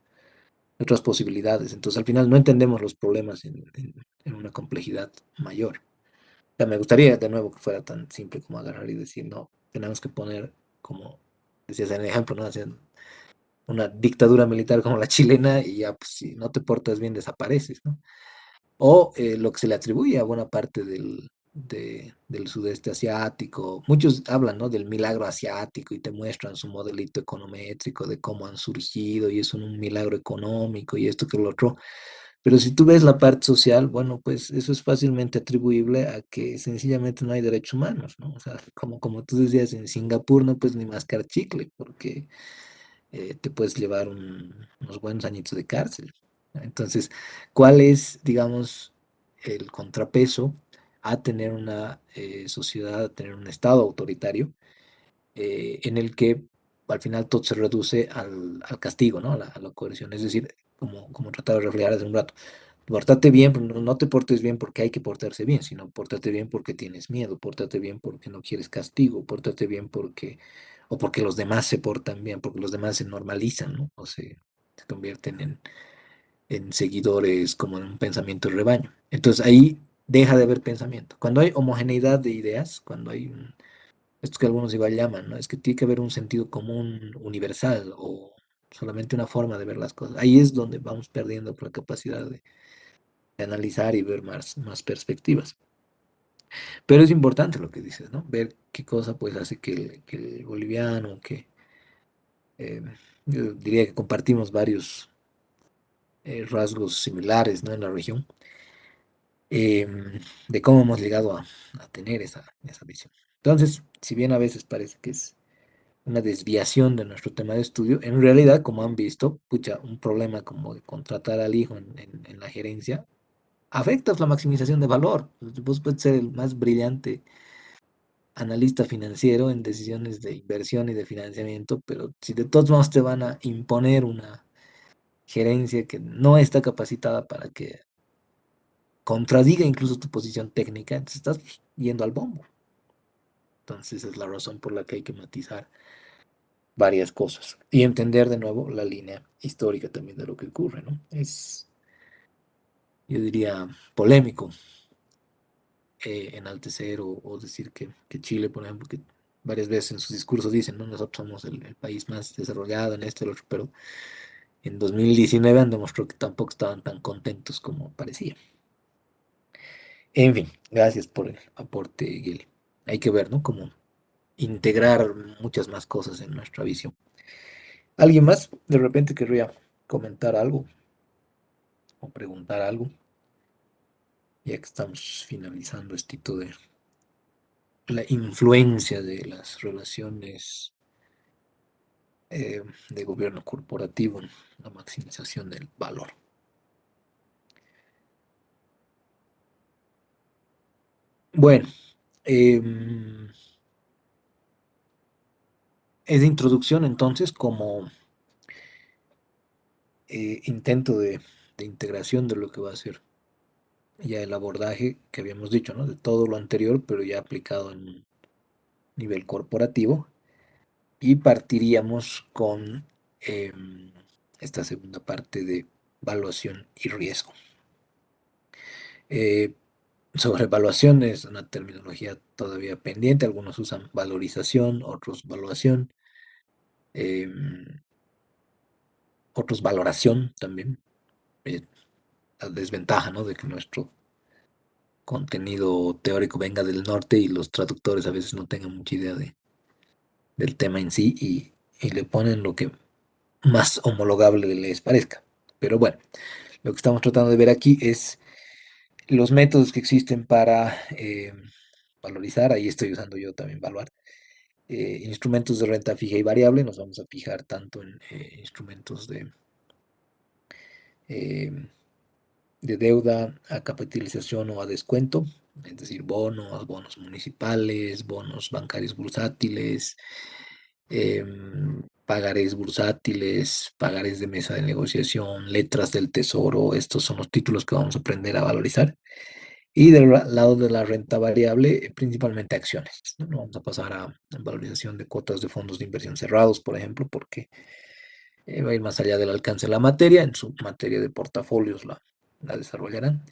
posibilidades. Entonces, al final no entendemos los problemas en una complejidad mayor. O sea, me gustaría de nuevo que fuera tan simple como agarrar y decir, no, tenemos que poner, como decías en el ejemplo, ¿no? Hacer una dictadura militar como la chilena y ya, pues, si no te portas bien, desapareces, ¿no? o lo que se le atribuye a buena parte del sudeste asiático. Muchos hablan, ¿no?, del milagro asiático y te muestran su modelito econométrico de cómo han surgido y es un milagro económico y esto que lo otro. Pero si tú ves la parte social, bueno, pues eso es fácilmente atribuible a que sencillamente no hay derechos humanos, ¿no? O sea, como tú decías, en Singapur no puedes ni mascar chicle porque te puedes llevar unos buenos añitos de cárcel. ¿No? Entonces, ¿cuál es, digamos, el contrapeso a tener una sociedad, a tener un Estado autoritario en el que al final todo se reduce al castigo, ¿no? A la coerción? Es decir, como trataba de reflejar hace un rato, pórtate bien, pero no te portes bien porque hay que portarse bien, sino pórtate bien porque tienes miedo, pórtate bien porque no quieres castigo, pórtate bien o porque los demás se portan bien, porque los demás se normalizan, ¿no? O se convierten en seguidores como en un pensamiento de rebaño. Entonces ahí deja de haber pensamiento. Cuando hay homogeneidad de ideas, cuando hay esto que algunos igual llaman, ¿no? Es que tiene que haber un sentido común universal o solamente una forma de ver las cosas. Ahí es donde vamos perdiendo la capacidad de analizar y ver más perspectivas. Pero es importante lo que dices, ¿no? Ver qué cosa pues hace que el boliviano, eh, yo diría que compartimos varios rasgos similares, ¿no?, en la región, de cómo hemos llegado a tener esa visión. Entonces, si bien a veces parece que es una desviación de nuestro tema de estudio, en realidad, como han visto, pucha, un problema como de contratar al hijo en la gerencia afecta la maximización de valor. Vos puedes ser el más brillante analista financiero en decisiones de inversión y de financiamiento, pero si de todos modos te van a imponer una gerencia que no está capacitada para que contradiga incluso tu posición técnica, entonces estás yendo al bombo. Entonces es la razón por la que hay que matizar varias cosas y entender de nuevo la línea histórica también de lo que ocurre, ¿no? Es, yo diría, polémico enaltecer o decir que Chile, por ejemplo, que varias veces en sus discursos dicen, ¿no?, nosotros somos el país más desarrollado en esto y lo otro, pero en 2019 han demostrado que tampoco estaban tan contentos como parecía. En fin, gracias por el aporte, Gil. Hay que ver, ¿no?, cómo integrar muchas más cosas en nuestra visión. ¿Alguien más de repente querría comentar algo o preguntar algo? Ya que estamos finalizando este de la influencia de las relaciones de gobierno corporativo en la maximización del valor. Bueno, es de introducción entonces como intento de integración de lo que va a ser ya el abordaje que habíamos dicho, ¿no?, de todo lo anterior, pero ya aplicado en un nivel corporativo. Y partiríamos con esta segunda parte de evaluación y riesgo. Eh, Sobre evaluación es una terminología todavía pendiente, algunos usan valorización, otros evaluación, em, otros valoración también. eh, la desventaja, ¿no?, de que nuestro contenido teórico venga del norte y los traductores a veces no tengan mucha idea del tema en sí y le ponen lo que más homologable les parezca. Pero bueno, lo que estamos tratando de ver aquí es los métodos que existen para valorizar. Ahí estoy usando yo también evaluar instrumentos de renta fija y variable. Nos vamos a fijar tanto en instrumentos eh, de deuda a capitalización o a descuento, es decir, bonos municipales, bonos bancarios bursátiles, pagarés bursátiles, pagarés de mesa de negociación, letras del tesoro. Estos son los títulos que vamos a aprender a valorizar. Y del lado de la renta variable, principalmente acciones, ¿no? No vamos a pasar a valorización de cuotas de fondos de inversión cerrados, por ejemplo, porque va a ir más allá del alcance de la materia. En su materia de portafolios la desarrollarán.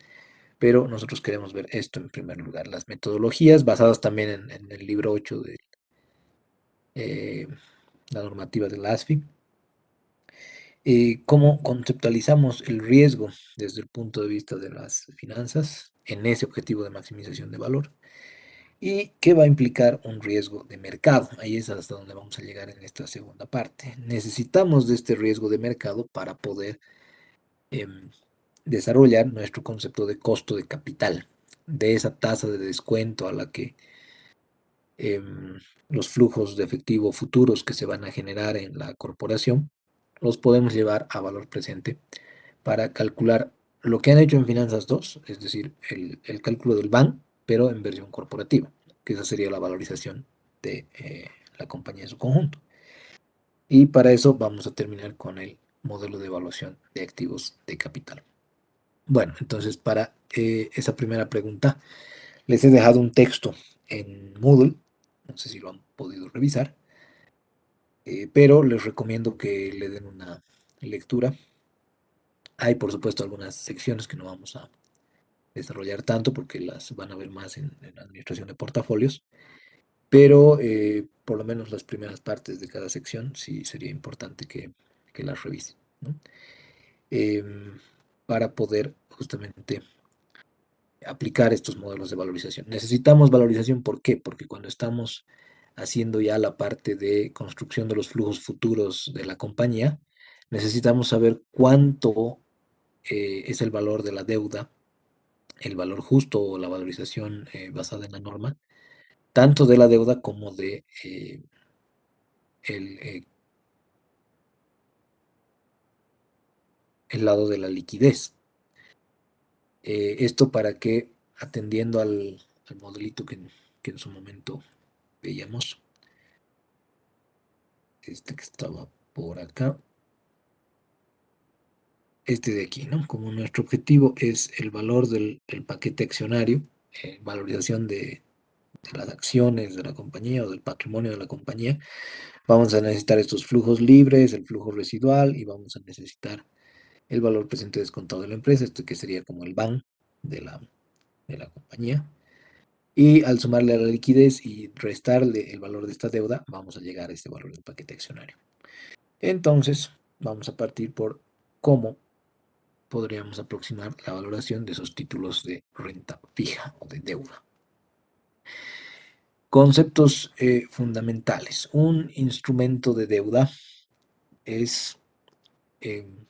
Pero nosotros queremos ver esto en primer lugar. Las metodologías basadas también en el libro 8 de la normativa de la ASFI. ¿Cómo conceptualizamos el riesgo desde el punto de vista de las finanzas en ese objetivo de maximización de valor? ¿Y qué va a implicar un riesgo de mercado? Ahí es hasta donde vamos a llegar en esta segunda parte. Necesitamos de este riesgo de mercado para poder em, desarrollar nuestro concepto de costo de capital, de esa tasa de descuento a la que los flujos de efectivo futuros que se van a generar en la corporación los podemos llevar a valor presente para calcular lo que han hecho en Finanzas 2, es decir, el cálculo del BAN, pero en versión corporativa, que esa sería la valorización de la compañía en su conjunto. Y para eso vamos a terminar con el modelo de evaluación de activos de capital. Bueno, entonces para esa primera pregunta, les he dejado un texto en Moodle, no sé si lo han podido revisar, pero les recomiendo que le den una lectura. Hay, por supuesto, algunas secciones que no vamos a desarrollar tanto porque las van a ver más en la administración de portafolios, pero por lo menos las primeras partes de cada sección sí sería importante que las revisen, ¿no? Em, para poder justamente aplicar estos modelos de valorización. Necesitamos valorización, ¿por qué? Porque cuando estamos haciendo ya la parte de construcción de los flujos futuros de la compañía, necesitamos saber cuánto es el valor de la deuda, el valor justo o la valorización basada en la norma, tanto de la deuda como de el, eh, el lado de la liquidez. Esto para que, atendiendo al modelito que en su momento veíamos, este que estaba por acá, este de aquí, ¿no? Como nuestro objetivo es el valor del paquete accionario, valorización de las acciones de la compañía o del patrimonio de la compañía, vamos a necesitar estos flujos libres, el flujo residual y vamos a necesitar el valor presente descontado de la empresa, esto que sería como el BAN de la compañía. Y al sumarle a la liquidez y restarle el valor de esta deuda, vamos a llegar a este valor del paquete accionario. Entonces, vamos a partir por cómo podríamos aproximar la valoración de esos títulos de renta fija o de deuda. Conceptos fundamentales. Un instrumento de deuda es en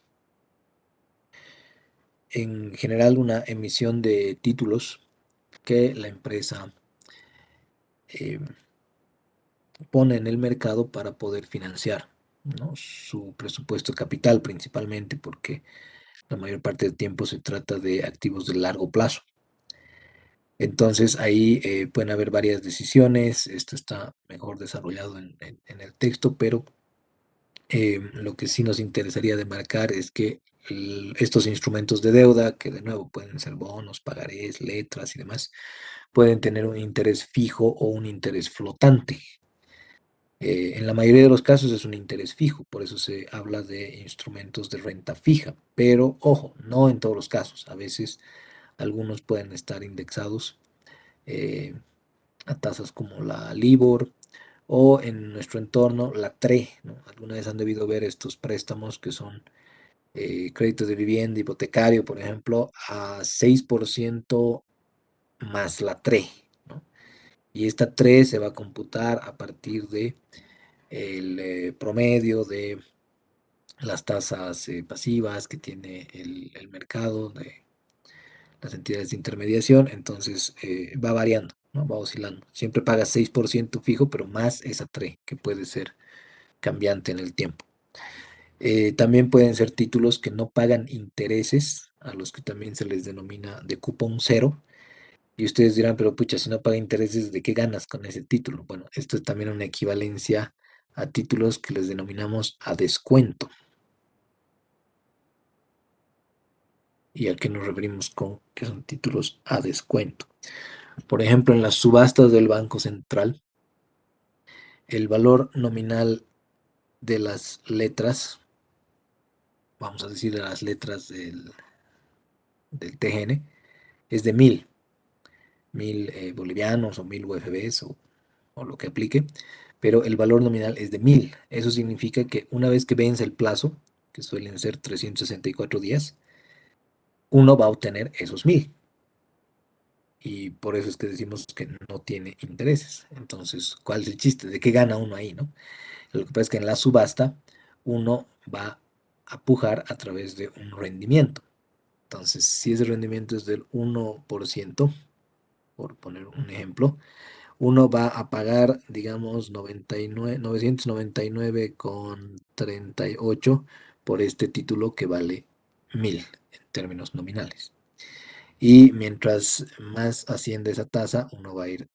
general una emisión de títulos que la empresa eh, pone en el mercado para poder financiar, ¿no? Su presupuesto de capital principalmente, porque la mayor parte del tiempo se trata de activos de largo plazo. Entonces ahí pueden haber varias decisiones, esto está mejor desarrollado en el texto, pero lo que sí nos interesaría demarcar es que estos instrumentos de deuda, que de nuevo pueden ser bonos, pagarés, letras y demás, pueden tener un interés fijo o un interés flotante. En la mayoría de los casos es un interés fijo, por eso se habla de instrumentos de renta fija, pero ojo, no en todos los casos, a veces algunos pueden estar indexados eh, a tasas como la LIBOR o en nuestro entorno la TRE, ¿no? Alguna vez han debido ver estos préstamos que son créditos de vivienda, hipotecario, por ejemplo, a 6% más la TRE, ¿no? Y esta TRE se va a computar a partir de el promedio de las tasas pasivas que tiene el mercado de las entidades de intermediación, entonces va variando, ¿no? Va oscilando. Siempre paga 6% fijo, pero más esa TRE, que puede ser cambiante en el tiempo. También pueden ser títulos que no pagan intereses, a los que también se les denomina de cupón cero. Y ustedes dirán, pero pucha, si no paga intereses, ¿de qué ganas con ese título? Bueno, esto es también una equivalencia a títulos que les denominamos a descuento. ¿Y a qué nos referimos con que son títulos a descuento? Por ejemplo, en las subastas del Banco Central, el valor nominal de las letras, vamos a decir de las letras del TGN, es de 1000 bolivianos o 1000 UFBs o lo que aplique, pero el valor nominal es de 1000. Eso significa que una vez que vence el plazo, que suelen ser 364 días, uno va a obtener esos 1000. Y por eso es que decimos que no tiene intereses. Entonces, ¿cuál es el chiste? ¿De qué gana uno ahí, no? Lo que pasa es que en la subasta uno va a pujar a través de un rendimiento. Entonces, si ese rendimiento es del 1%, por poner un ejemplo, uno va a pagar, digamos, 999,38 por este título que vale 1000 en términos nominales. Y mientras más asciende esa tasa, uno va a ir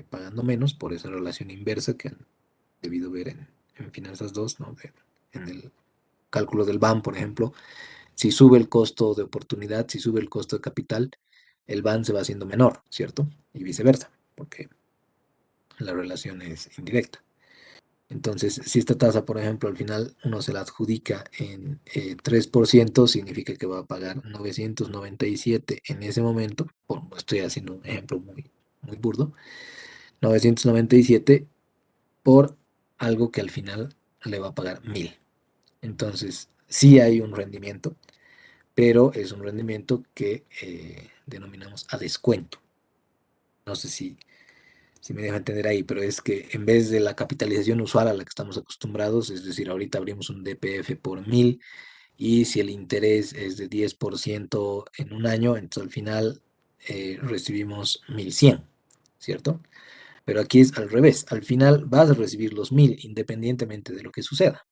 pagando menos por esa relación inversa que han debido ver en Finanzas 2, ¿no? En el cálculo del BAN, por ejemplo. Si sube el costo de oportunidad, si sube el costo de capital, el BAN se va haciendo menor, ¿cierto? Y viceversa, porque la relación es indirecta. Entonces, si esta tasa, por ejemplo, al final uno se la adjudica en 3%, significa que va a pagar 997 en ese momento. Bueno, estoy haciendo un ejemplo muy burdo. 997 por algo que al final le va a pagar 1000. Entonces, sí hay un rendimiento, pero es un rendimiento que denominamos a descuento. No sé si me dejo entender ahí, pero es que en vez de la capitalización usual a la que estamos acostumbrados, es decir, ahorita abrimos un DPF por 1000 y si el interés es de 10% en un año, entonces al final recibimos 1100, ¿cierto? Pero aquí es al revés, al final vas a recibir los 1000 independientemente de lo que suceda.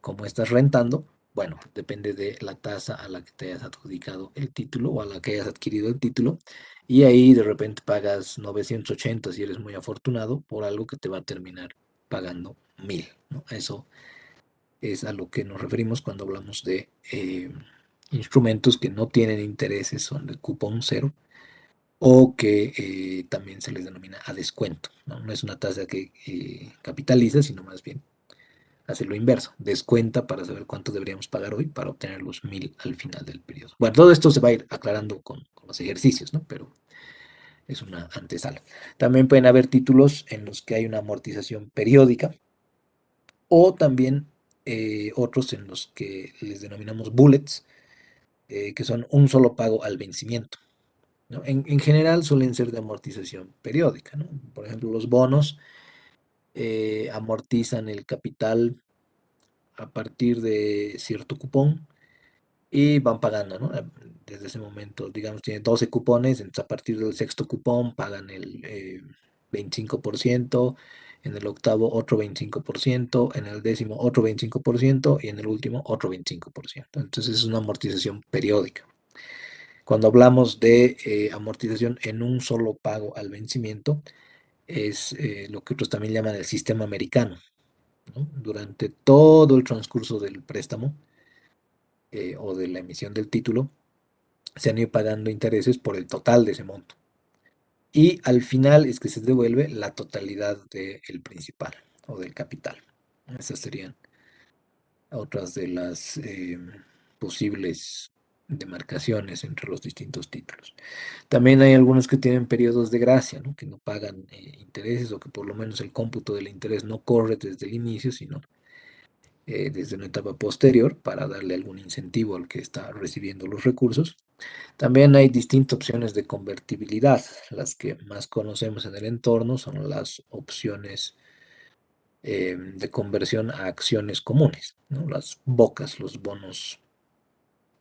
Como estás rentando, bueno, depende de la tasa a la que te hayas adjudicado el título o a la que hayas adquirido el título. Y ahí de repente pagas 980 si eres muy afortunado por algo que te va a terminar pagando 1000, ¿no? Eso es a lo que nos referimos cuando hablamos de instrumentos que no tienen intereses, son de cupón cero o que también se les denomina a descuento, ¿no? No es una tasa que capitaliza, sino más bien hace lo inverso, descuenta para saber cuánto deberíamos pagar hoy para obtener los 1000 al final del periodo. Bueno, todo esto se va a ir aclarando con los ejercicios, ¿no? Pero es una antesala. También pueden haber títulos en los que hay una amortización periódica o también otros en los que les denominamos bullets, que son un solo pago al vencimiento, ¿no? En general suelen ser de amortización periódica, ¿no? Por ejemplo, los bonos amortizan el capital a partir de cierto cupón y van pagando, ¿no? Desde ese momento, digamos, tiene 12 cupones, entonces a partir del sexto cupón pagan el 25%, en el octavo otro 25%, en el décimo otro 25% y en el último otro 25%. Entonces es una amortización periódica. Cuando hablamos de amortización en un solo pago al vencimiento, es lo que otros también llaman el sistema americano, ¿no? Durante todo el transcurso del préstamo o de la emisión del título, se han ido pagando intereses por el total de ese monto. Y al final es que se devuelve la totalidad del principal o del capital. Esas serían otras de las posibles demarcaciones entre los distintos títulos. También hay algunos que tienen periodos de gracia, ¿no? Que no pagan intereses o que por lo menos el cómputo del interés no corre desde el inicio, sino desde una etapa posterior para darle algún incentivo al que está recibiendo los recursos. También hay distintas opciones de convertibilidad. Las que más conocemos en el entorno son las opciones de conversión a acciones comunes, ¿no? Las BOCAS, los bonos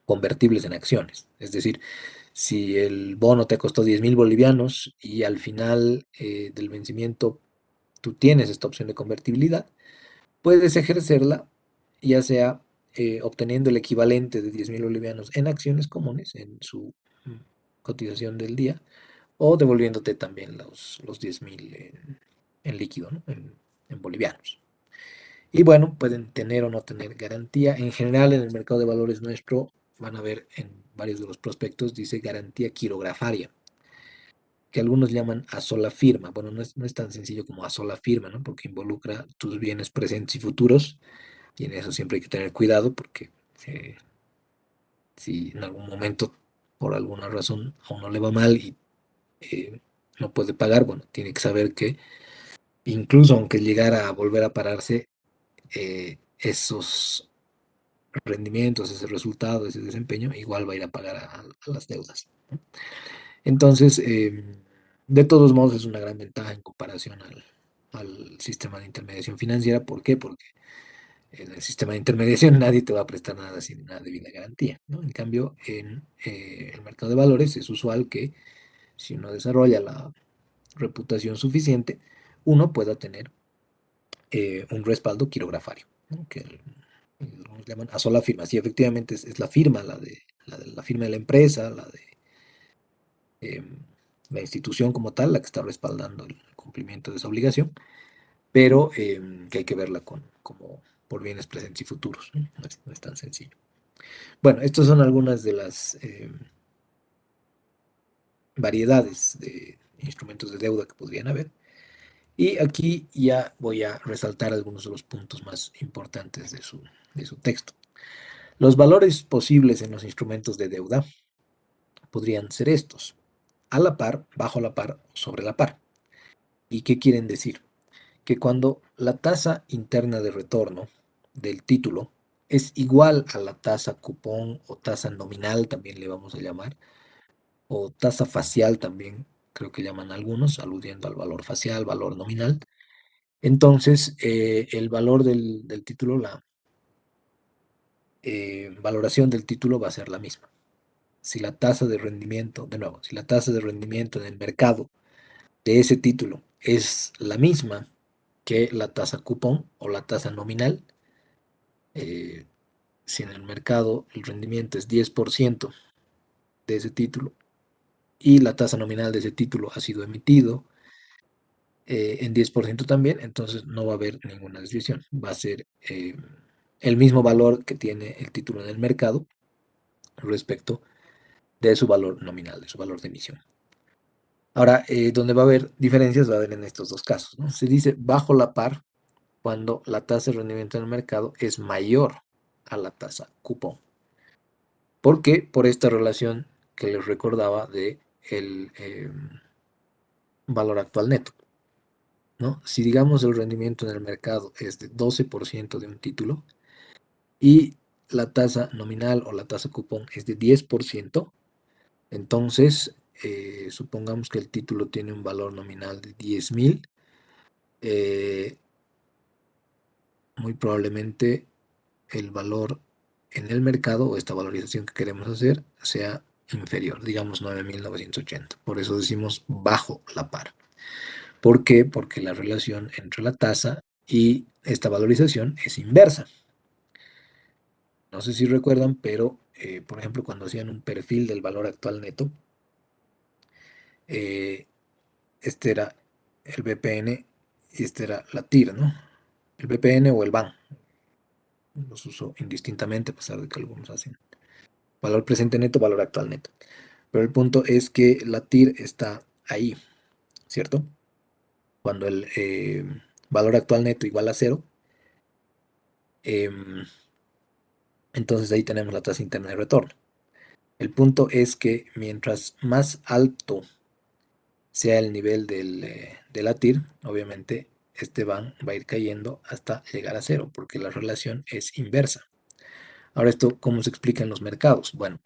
convertibles en acciones. Es decir, si el bono te costó 10.000 bolivianos y al final del vencimiento tú tienes esta opción de convertibilidad, puedes ejercerla ya sea obteniendo el equivalente de 10.000 bolivianos en acciones comunes en su cotización del día o devolviéndote también los 10.000 en líquido, ¿no? En bolivianos. Y bueno, pueden tener o no tener garantía. En general, en el mercado de valores nuestro, van a ver en varios de los prospectos, dice garantía quirografaria, que algunos llaman a sola firma. Bueno, no es tan sencillo como a sola firma, ¿no? Porque involucra tus bienes presentes y futuros, y en eso siempre hay que tener cuidado, porque si en algún momento, por alguna razón, a uno le va mal y no puede pagar, bueno, tiene que saber que incluso aunque llegara a volver a pararse, esos rendimientos, ese resultado, ese desempeño, igual va a ir a pagar a las deudas, ¿no? Entonces, de todos modos es una gran ventaja en comparación al sistema de intermediación financiera. ¿Por qué? Porque en el sistema de intermediación nadie te va a prestar nada sin una debida garantía, ¿no? En cambio, en el mercado de valores es usual que si uno desarrolla la reputación suficiente, uno pueda tener un respaldo quirografario, ¿no? Que algunos llaman a sola firma. Sí, efectivamente es la firma, la firma de la empresa, eh, la institución como tal, la que está respaldando el cumplimiento de esa obligación, pero que hay que verla como por bienes presentes y futuros, ¿no? No es tan sencillo. Bueno, estas son algunas de las variedades de instrumentos de deuda que podrían haber. Y aquí ya voy a resaltar algunos de los puntos más importantes de su texto. Los valores posibles en los instrumentos de deuda podrían ser estos: a la par, bajo la par, sobre la par. ¿Y qué quieren decir? Que cuando la tasa interna de retorno del título es igual a la tasa cupón o tasa nominal, también le vamos a llamar, o tasa facial también, creo que llaman algunos, aludiendo al valor facial, valor nominal. Entonces, el valor del título, la valoración del título va a ser la misma. Si la tasa de rendimiento, de nuevo, si la tasa de rendimiento en el mercado de ese título es la misma que la tasa cupón o la tasa nominal, eh, si en el mercado el rendimiento es 10% de ese título y la tasa nominal de ese título ha sido emitido en 10% también, entonces no va a haber ninguna desviación. Va a ser el mismo valor que tiene el título en el mercado respecto de su valor nominal, de su valor de emisión. Ahora, donde va a haber diferencias va a haber en estos dos casos, ¿no? Se dice bajo la par cuando la tasa de rendimiento en el mercado es mayor a la tasa cupón. ¿Por qué? Por esta relación que les recordaba de el valor actual neto, ¿no? Si digamos el rendimiento en el mercado es de 12% de un título y la tasa nominal o la tasa cupón es de 10%, entonces supongamos que el título tiene un valor nominal de 10.000, muy probablemente el valor en el mercado o esta valorización que queremos hacer sea inferior, digamos 9.980. Por eso decimos bajo la par. ¿Por qué? Porque la relación entre la tasa y esta valorización es inversa. No sé si recuerdan, pero por ejemplo, cuando hacían un perfil del valor actual neto, eh, este era el BPN y este era la TIR, ¿no? El BPN o el BAN. Los uso indistintamente, a pesar de que algunos hacen valor presente neto, valor actual neto. Pero el punto es que la TIR está ahí, ¿cierto? Cuando el valor actual neto igual a 0, entonces ahí tenemos la tasa interna de retorno. El punto es que mientras más alto sea el nivel de la TIR, obviamente este van va a ir cayendo hasta llegar a 0, porque la relación es inversa. Ahora, ¿esto cómo se explica en los mercados? Bueno,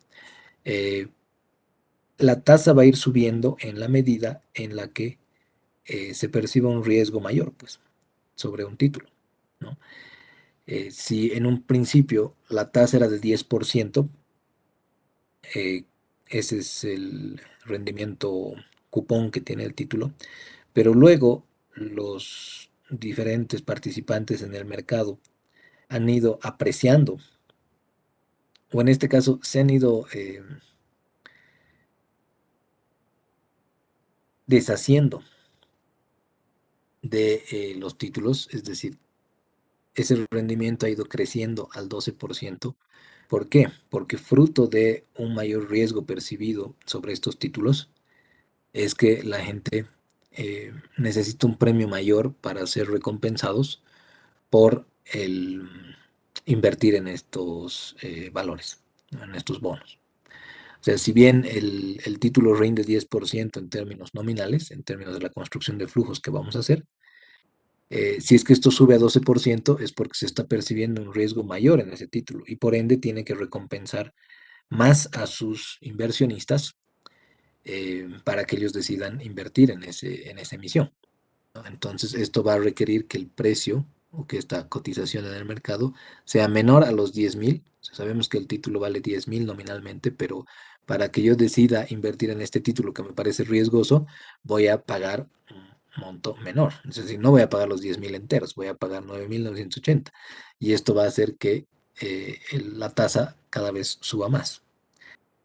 la tasa va a ir subiendo en la medida en la que se perciba un riesgo mayor, pues, sobre un título, ¿no? Si en un principio la tasa era de 10%, ese es el rendimiento cupón que tiene el título, pero luego los diferentes participantes en el mercado han ido apreciando, o en este caso se han ido deshaciendo de los títulos, es decir, ese rendimiento ha ido creciendo al 12%. ¿Por qué? Porque fruto de un mayor riesgo percibido sobre estos títulos es que la gente necesita un premio mayor para ser recompensados por el invertir en estos valores, ¿no? En estos bonos. O sea, si bien el título rinde 10% en términos nominales, en términos de la construcción de flujos que vamos a hacer, Si es que esto sube a 12% es porque se está percibiendo un riesgo mayor en ese título y por ende tiene que recompensar más a sus inversionistas para que ellos decidan invertir en esa emisión, ¿no? Entonces, esto va a requerir que el precio o que esta cotización en el mercado sea menor a los 10.000. O sea, sabemos que el título vale 10.000 nominalmente, pero para que yo decida invertir en este título que me parece riesgoso, voy a pagar un monto menor. Es decir, no voy a pagar los 10.000 enteros, voy a pagar 9.980. Y esto va a hacer que la tasa cada vez suba más.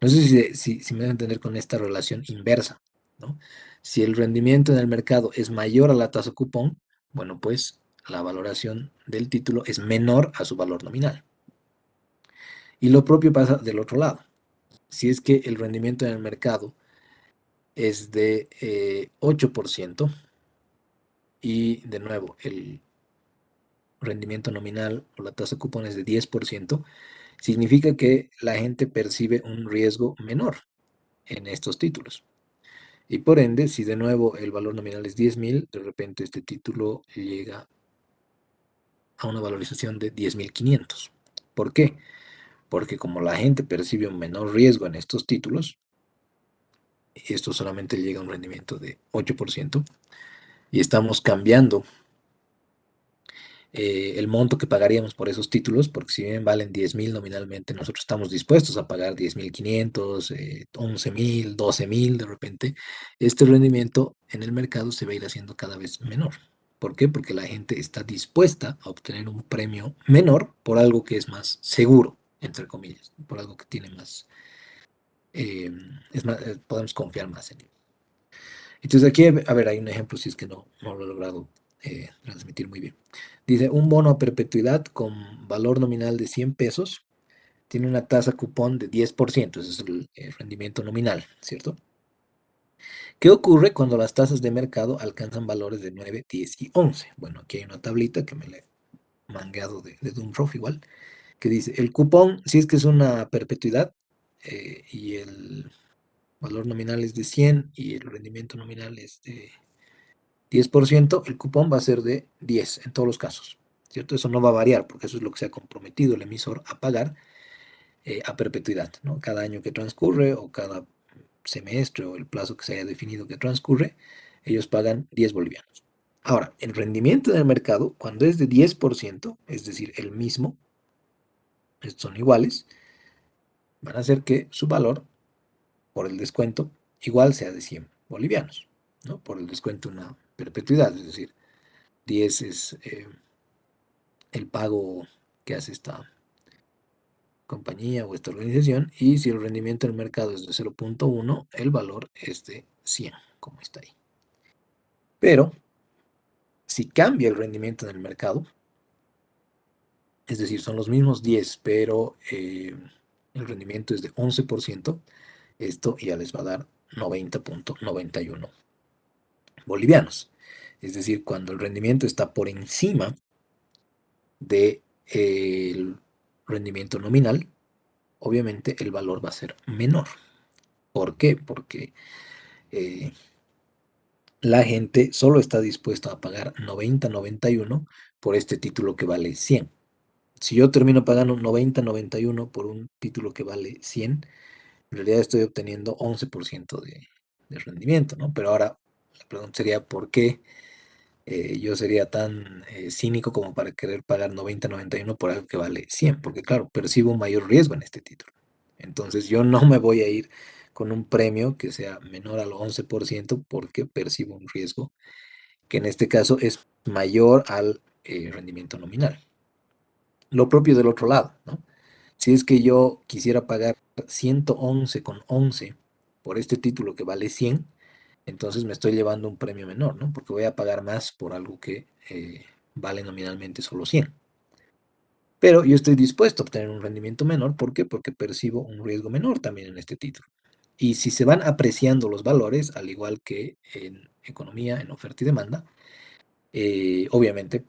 No sé si me voy a entender con esta relación inversa, ¿no? Si el rendimiento en el mercado es mayor a la tasa cupón, bueno, pues la valoración del título es menor a su valor nominal. Y lo propio pasa del otro lado. Si es que el rendimiento en el mercado es de 8% y de nuevo el rendimiento nominal o la tasa cupón es de 10%, significa que la gente percibe un riesgo menor en estos títulos. Y por ende, si de nuevo el valor nominal es 10.000, de repente este título llega a una valorización de 10.500. ¿Por qué? Porque como la gente percibe un menor riesgo en estos títulos, y esto solamente llega a un rendimiento de 8%, y estamos cambiando el monto que pagaríamos por esos títulos, porque si bien valen 10.000 nominalmente, nosotros estamos dispuestos a pagar 10.500, 11.000, 12.000 de repente, este rendimiento en el mercado se va a ir haciendo cada vez menor. ¿Por qué? Porque la gente está dispuesta a obtener un premio menor por algo que es más seguro, entre comillas, por algo que tiene más, eh, es más podemos confiar más en él. Entonces aquí, a ver, hay un ejemplo, si es que no lo he logrado transmitir muy bien. Dice, un bono a perpetuidad con valor nominal de 100 pesos tiene una tasa cupón de 10%, ese es el rendimiento nominal, ¿cierto? ¿Qué ocurre cuando las tasas de mercado alcanzan valores de 9, 10 y 11? Bueno, aquí hay una tablita que me la he mangueado de Dunroff igual, que dice, el cupón, si es que es una perpetuidad y el valor nominal es de 100 y el rendimiento nominal es de 10%, el cupón va a ser de 10 en todos los casos, ¿cierto? Eso no va a variar porque eso es lo que se ha comprometido el emisor a pagar a perpetuidad, ¿no? Cada año que transcurre o cada semestre o el plazo que se haya definido que transcurre, ellos pagan 10 bolivianos. Ahora, el rendimiento del mercado, cuando es de 10%, es decir, el mismo, son iguales, van a hacer que su valor por el descuento igual sea de 100 bolivianos, ¿no? Por el descuento una perpetuidad, es decir, 10 es el pago que hace esta compañía o esta organización, y si el rendimiento del mercado es de 0.1, el valor es de 100, como está ahí. Pero si cambia el rendimiento del mercado, es decir, son los mismos 10, pero el rendimiento es de 11%, esto ya les va a dar 90.91 bolivianos. Es decir, cuando el rendimiento está por encima del rendimiento nominal, obviamente el valor va a ser menor. ¿Por qué? Porque eh, la gente solo está dispuesta a pagar 90.91 por este título que vale 100. Si yo termino pagando 90.91 por un título que vale 100, en realidad estoy obteniendo 11% de rendimiento, ¿no? Pero ahora la pregunta sería, ¿por qué yo sería tan cínico como para querer pagar 90.91 por algo que vale 100? Porque claro, percibo un mayor riesgo en este título. Entonces yo no me voy a ir con un premio que sea menor al 11% porque percibo un riesgo que en este caso es mayor al rendimiento nominal. Lo propio del otro lado, ¿no? Si es que yo quisiera pagar 111,11 por este título que vale 100, entonces me estoy llevando un premio menor, ¿no? Porque voy a pagar más por algo que vale nominalmente solo 100. Pero yo estoy dispuesto a obtener un rendimiento menor. ¿Por qué? Porque percibo un riesgo menor también en este título. Y si se van apreciando los valores, al igual que en economía, en oferta y demanda, obviamente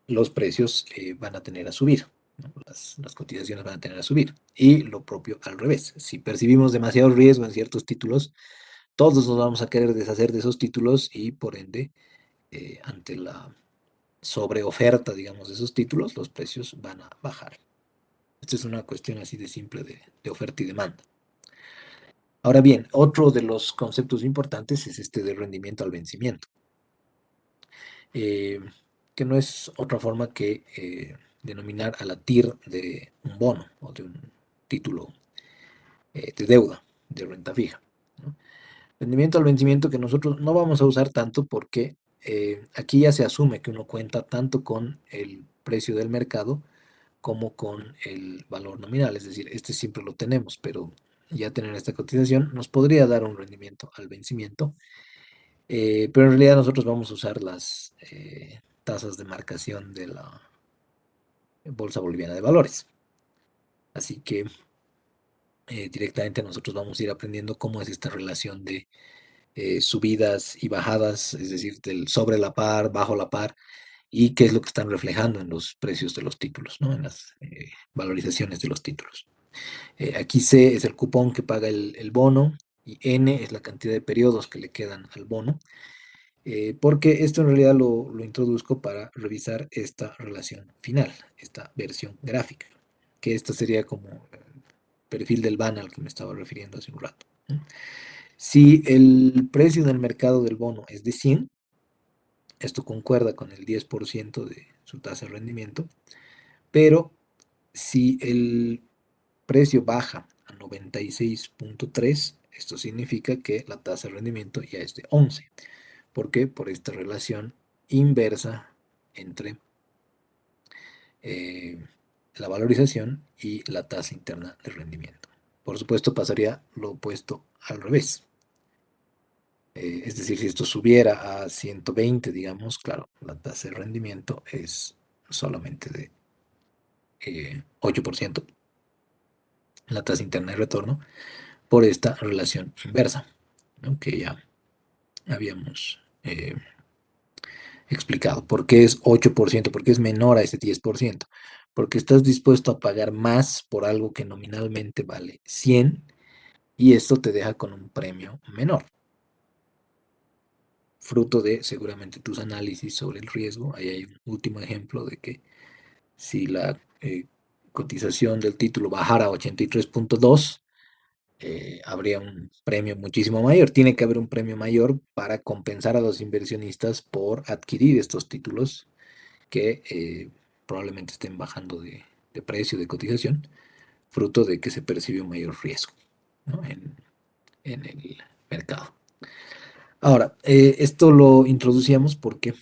los precios van a tener a subir, ¿no? Las cotizaciones van a tener a subir. Y lo propio al revés. Si percibimos demasiado riesgo en ciertos títulos, todos nos vamos a querer deshacer de esos títulos y por ende, ante la sobre oferta, digamos, de esos títulos, los precios van a bajar. Esta es una cuestión así de simple de oferta y demanda. Ahora bien, otro de los conceptos importantes es este de rendimiento al vencimiento, eh, que no es otra forma que denominar a la TIR de un bono o de un título de deuda, de renta fija, ¿no? Rendimiento al vencimiento que nosotros no vamos a usar tanto porque aquí ya se asume que uno cuenta tanto con el precio del mercado como con el valor nominal, es decir, este siempre lo tenemos, pero ya tener esta cotización nos podría dar un rendimiento al vencimiento, pero en realidad nosotros vamos a usar las tasas de marcación de la Bolsa Boliviana de Valores. Así que directamente nosotros vamos a ir aprendiendo cómo es esta relación de subidas y bajadas, es decir, del sobre la par, bajo la par, y qué es lo que están reflejando en los precios de los títulos, ¿no? En las valorizaciones de los títulos. Aquí C es el cupón que paga el bono y N es la cantidad de periodos que le quedan al bono, porque esto en realidad lo introduzco para revisar esta relación final, esta versión gráfica, que esta sería como el perfil del BAN al que me estaba refiriendo hace un rato, ¿no? Si el precio del mercado del bono es de 100, esto concuerda con el 10% de su tasa de rendimiento, pero si el precio baja a 96.3, esto significa que la tasa de rendimiento ya es de 11. ¿Por qué? Por esta relación inversa entre eh, la valorización y la tasa interna de rendimiento. Por supuesto, pasaría lo opuesto al revés. Es decir, si esto subiera a 120, digamos, claro, la tasa de rendimiento es solamente de 8%, la tasa interna de retorno, por esta relación inversa, ¿no? Que ya habíamos explicado. ¿Por qué es 8%? ¿Por qué es menor a ese 10%? Porque estás dispuesto a pagar más por algo que nominalmente vale 100 y esto te deja con un premio menor, fruto de seguramente tus análisis sobre el riesgo. Ahí hay un último ejemplo de que si la cotización del título bajara a 83.2, habría un premio muchísimo mayor. Tiene que haber un premio mayor para compensar a los inversionistas por adquirir estos títulos que probablemente estén bajando de precio, de cotización, fruto de que se percibe un mayor riesgo, ¿no? En el mercado. Ahora, esto lo introducíamos porque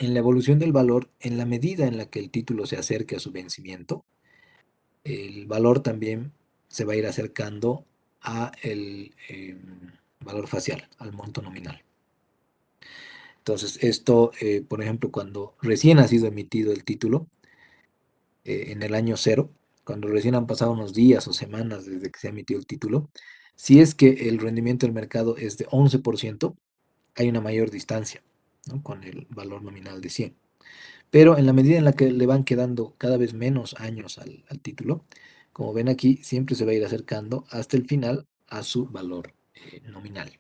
en la evolución del valor, en la medida en la que el título se acerque a su vencimiento, el valor también se va a ir acercando a el valor facial, al monto nominal. Entonces, esto, por ejemplo, cuando recién ha sido emitido el título, en el año cero, cuando recién han pasado unos días o semanas desde que se ha emitido el título, si es que el rendimiento del mercado es de 11%, hay una mayor distancia, ¿no? Con el valor nominal de 100. Pero en la medida en la que le van quedando cada vez menos años al título, como ven aquí, siempre se va a ir acercando hasta el final a su valor nominal.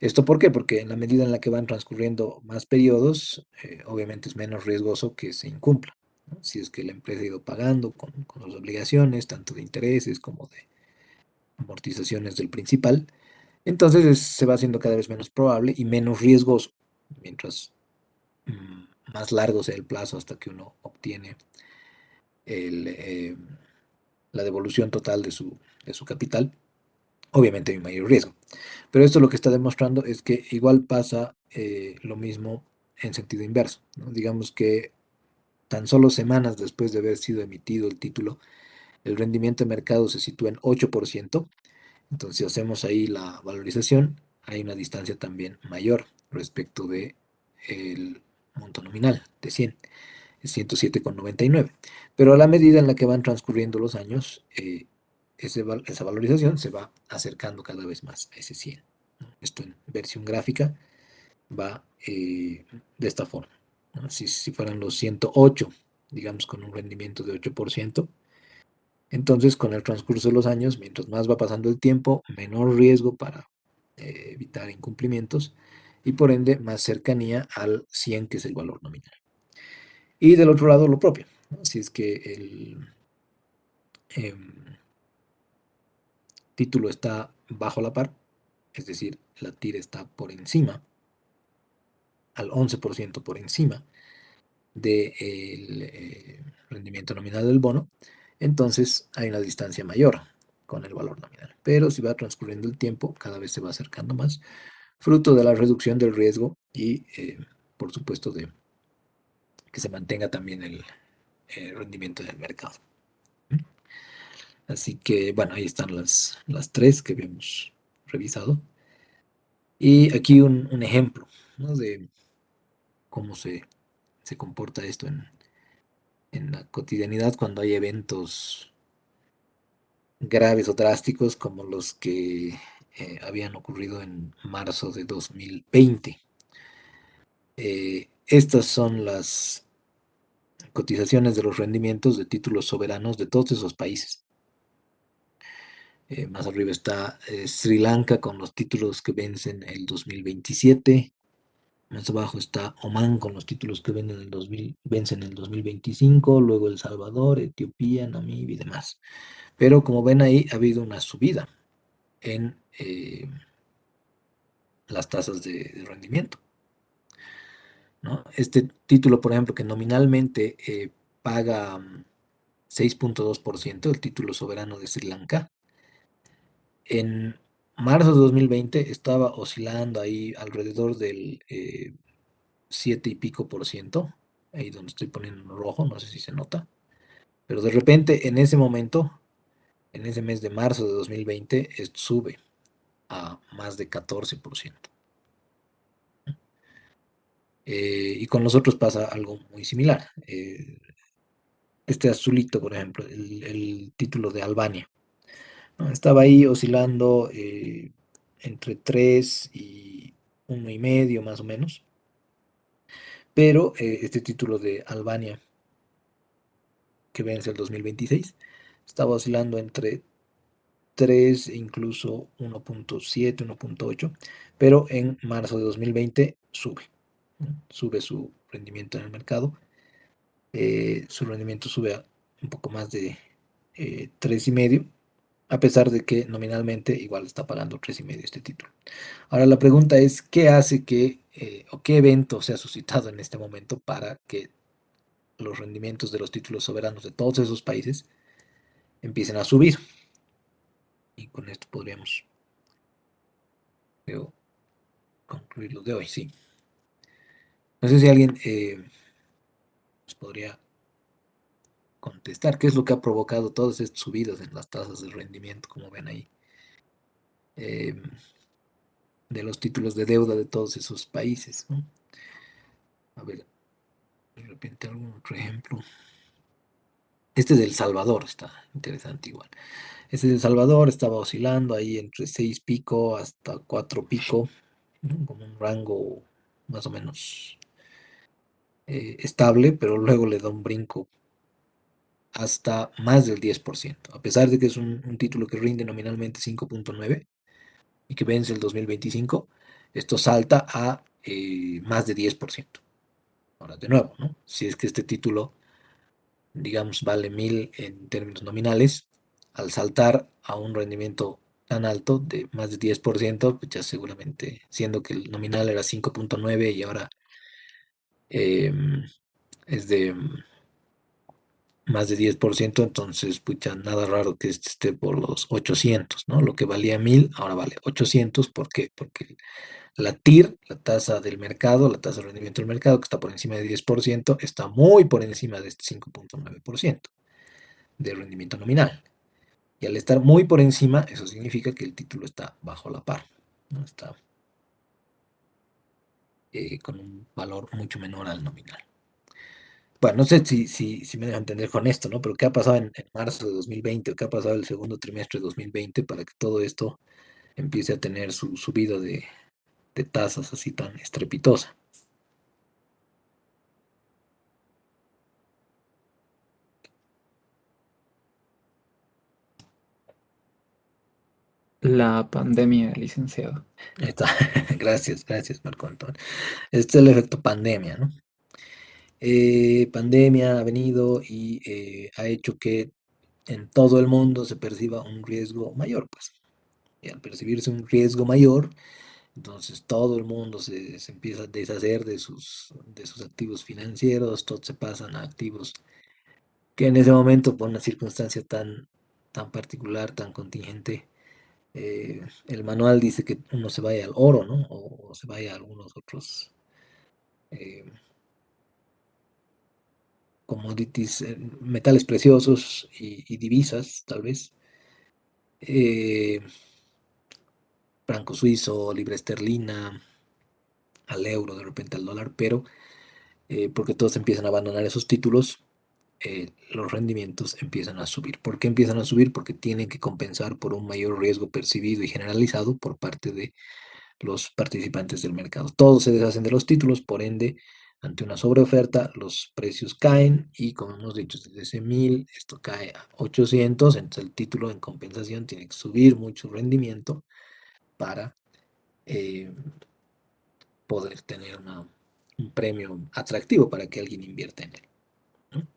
¿Esto por qué? Porque en la medida en la que van transcurriendo más periodos, obviamente es menos riesgoso que se incumpla, ¿no? Si es que la empresa ha ido pagando con sus obligaciones, tanto de intereses como de amortizaciones del principal, entonces se va haciendo cada vez menos probable y menos riesgoso, mientras más largo sea el plazo hasta que uno obtiene el, la devolución total de su capital, obviamente hay un mayor riesgo. Pero esto lo que está demostrando es que igual pasa lo mismo en sentido inverso, ¿no? Digamos que tan solo semanas después de haber sido emitido el título, el rendimiento de mercado se sitúa en 8%. Entonces, si hacemos ahí la valorización, hay una distancia también mayor respecto de el monto nominal de 100, es 107,99. Pero a la medida en la que van transcurriendo los años, esa valorización se va acercando cada vez más a ese 100, ¿no? Esto en versión gráfica va de esta forma, ¿no? Si fueran los 108, digamos con un rendimiento de 8%, entonces con el transcurso de los años, mientras más va pasando el tiempo, menor riesgo para evitar incumplimientos, y por ende más cercanía al 100, que es el valor nominal. Y del otro lado lo propio, ¿no? Si es que el título está bajo la par, es decir, la TIR está por encima, al 11% por encima del rendimiento nominal del bono, entonces hay una distancia mayor con el valor nominal. Pero si va transcurriendo el tiempo, cada vez se va acercando más, fruto de la reducción del riesgo y, por supuesto, de que se mantenga también el rendimiento del mercado. Así que, bueno, ahí están las tres que habíamos revisado. Y aquí un ejemplo, ¿no?, de cómo se comporta esto en la cotidianidad cuando hay eventos graves o drásticos como los que habían ocurrido en marzo de 2020. Estas son las cotizaciones de los rendimientos de títulos soberanos de todos esos países. Más arriba está Sri Lanka con los títulos que vencen el 2027. Más abajo está Omán con los títulos que vencen el 2025. Luego El Salvador, Etiopía, Namibia y demás. Pero como ven ahí, ha habido una subida en las tasas de rendimiento, ¿no? Este título, por ejemplo, que nominalmente paga 6.2%, el título soberano de Sri Lanka, en marzo de 2020 estaba oscilando ahí alrededor del 7 y pico por ciento, ahí donde estoy poniendo en rojo, no sé si se nota, pero de repente en ese momento, en ese mes de marzo de 2020, esto sube a más de 14%. Y con los otros pasa algo muy similar. Este azulito, por ejemplo, el título de Albania, ¿no? Estaba ahí oscilando entre 3 y 1,5 más o menos, pero este título de Albania, que vence el 2026, estaba oscilando entre 3 e incluso 1.7, 1.8, pero en marzo de 2020 sube, ¿no? Sube su rendimiento en el mercado. Su rendimiento sube a un poco más de 3,5, a pesar de que nominalmente igual está pagando 3,5 este título. Ahora la pregunta es, ¿qué hace que, o qué evento se ha suscitado en este momento para que los rendimientos de los títulos soberanos de todos esos países empiecen a subir? Y con esto podríamos, creo, concluir lo de hoy, sí. No sé si alguien nos podría contestar qué es lo que ha provocado todas estas subidas en las tasas de rendimiento, como ven ahí, eh, de los títulos de deuda de todos esos países, ¿no? A ver, de repente algún otro ejemplo. Este de El Salvador está interesante igual. Este de El Salvador estaba oscilando ahí entre 6 pico hasta 4 pico, ¿no?, como un rango más o menos estable, pero luego le da un brinco hasta más del 10%, a pesar de que es un título que rinde nominalmente 5.9 y que vence el 2025, esto salta a más de 10%. Ahora, de nuevo, ¿no?, si es que este título, digamos, vale 1.000 en términos nominales, al saltar a un rendimiento tan alto de más de 10%, pues ya seguramente, siendo que el nominal era 5.9 y ahora es de más de 10%, entonces, pucha, nada raro que este esté por los 800, ¿no? Lo que valía 1.000, ahora vale 800. ¿Por qué? Porque la TIR, la tasa del mercado, la tasa de rendimiento del mercado, que está por encima de 10%, está muy por encima de este 5.9% de rendimiento nominal. Y al estar muy por encima, eso significa que el título está bajo la par, ¿no? Está con un valor mucho menor al nominal. Bueno, no sé si me dejo entender con esto, ¿no? Pero ¿qué ha pasado en marzo de 2020 o qué ha pasado el segundo trimestre de 2020 para que todo esto empiece a tener su subida de tasas así tan estrepitosa? La pandemia, licenciado. Ahí está. Gracias, gracias, Marco Antonio. Este es el efecto pandemia, ¿no? Pandemia ha venido y ha hecho que en todo el mundo se perciba un riesgo mayor, pues. Y al percibirse un riesgo mayor, entonces todo el mundo se empieza a deshacer de sus activos financieros, todos se pasan a activos que en ese momento, por una circunstancia tan particular, tan contingente, el manual dice que uno se vaya al oro, ¿no? O se vaya a algunos otros eh, commodities, metales preciosos y divisas, tal vez. eh, Franco suizo, libra esterlina, al euro, de repente al dólar, pero porque todos empiezan a abandonar esos títulos, los rendimientos empiezan a subir. ¿Por qué empiezan a subir? Porque tienen que compensar por un mayor riesgo percibido y generalizado por parte de los participantes del mercado. Todos se deshacen de los títulos, por ende, ante una sobreoferta, los precios caen y, como hemos dicho, desde ese 1000, esto cae a 800, entonces el título en compensación tiene que subir mucho rendimiento para eh, poder tener un premio atractivo para que alguien invierta en él, ¿no?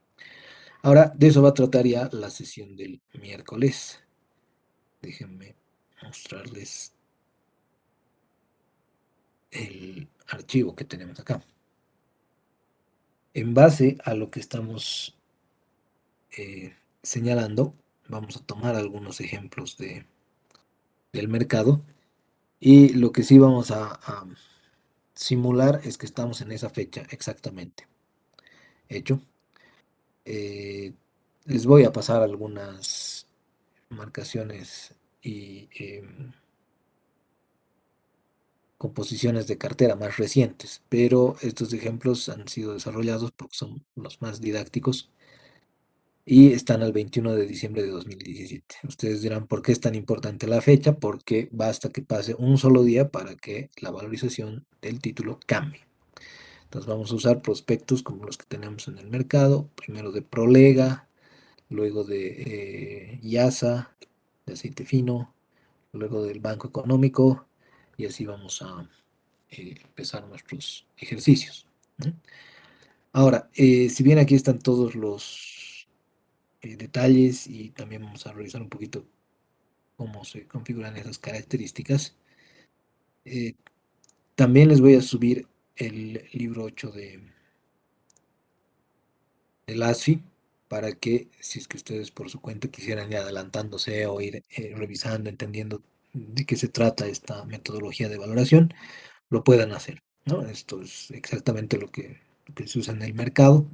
Ahora, de eso va a tratar ya la sesión del miércoles. Déjenme mostrarles el archivo que tenemos acá. En base a lo que estamos señalando, vamos a tomar algunos ejemplos del mercado y lo que sí vamos a simular es que estamos en esa fecha exactamente. Hecho. Eh, Les voy a pasar algunas marcaciones y composiciones de cartera más recientes, pero estos ejemplos han sido desarrollados porque son los más didácticos y están al 21 de diciembre de 2017. Ustedes dirán, ¿por qué es tan importante la fecha? Porque basta que pase un solo día para que la valorización del título cambie. Entonces vamos a usar prospectos como los que tenemos en el mercado, primero de Prolega, luego de IASA, de aceite fino, luego del Banco Económico, y así vamos a empezar nuestros ejercicios, ¿no? Ahora, si bien aquí están todos los detalles y también vamos a revisar un poquito cómo se configuran esas características, eh, también les voy a subir el libro 8 del ASFI para que, si es que ustedes por su cuenta quisieran ir adelantándose o ir revisando, entendiendo de qué se trata esta metodología de valoración, lo puedan hacer, ¿no? Esto es exactamente lo que se usa en el mercado.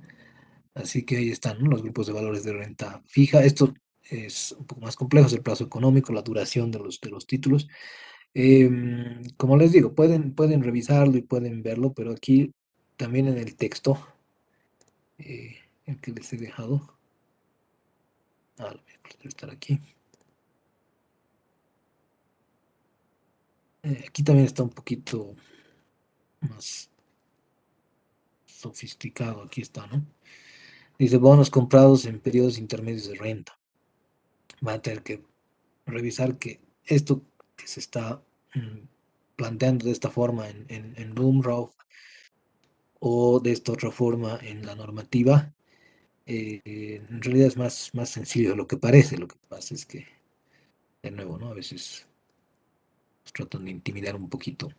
Así que ahí están, ¿no?, los grupos de valores de renta fija. Esto es un poco más complejo, es el plazo económico, la duración de los títulos. Como les digo, pueden revisarlo y pueden verlo, pero aquí también en el texto, eh, el que les he dejado, debe estar aquí. Aquí también está un poquito más sofisticado, aquí está, ¿no? Dice bonos comprados en periodos intermedios de renta. Va a tener que revisar que esto que se está planteando de esta forma en Bloomberg o de esta otra forma en la normativa, en realidad es más sencillo de lo que parece. Lo que pasa es que, de nuevo, ¿no?, a veces nos tratan de intimidar un poquito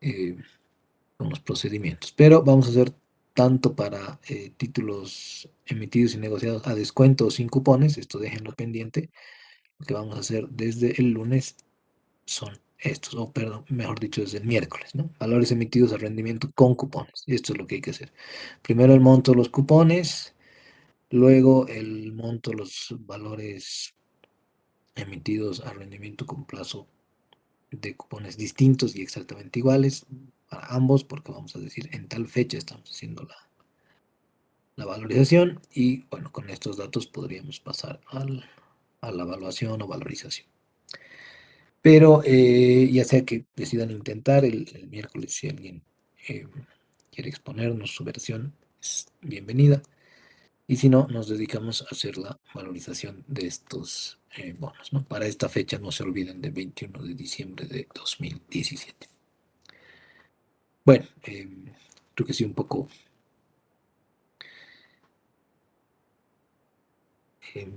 eh, con los procedimientos. Pero vamos a hacer tanto para títulos emitidos y negociados a descuento o sin cupones, esto déjenlo pendiente. Lo que vamos a hacer desde el lunes son estos, o perdón, mejor dicho, desde el miércoles, ¿no? Valores emitidos a rendimiento con cupones. Esto es lo que hay que hacer. Primero el monto de los cupones, luego el monto de los valores emitidos a rendimiento con plazo de cupones distintos y exactamente iguales para ambos, porque vamos a decir en tal fecha estamos haciendo la valorización y bueno, con estos datos podríamos pasar a la evaluación o valorización. Pero ya sea que decidan intentar el miércoles, si alguien quiere exponernos su versión, es bienvenida. Y si no, nos dedicamos a hacer la valorización de estos bonos, ¿no? Para esta fecha no se olviden del 21 de diciembre de 2017. Bueno, creo que sí un poco em,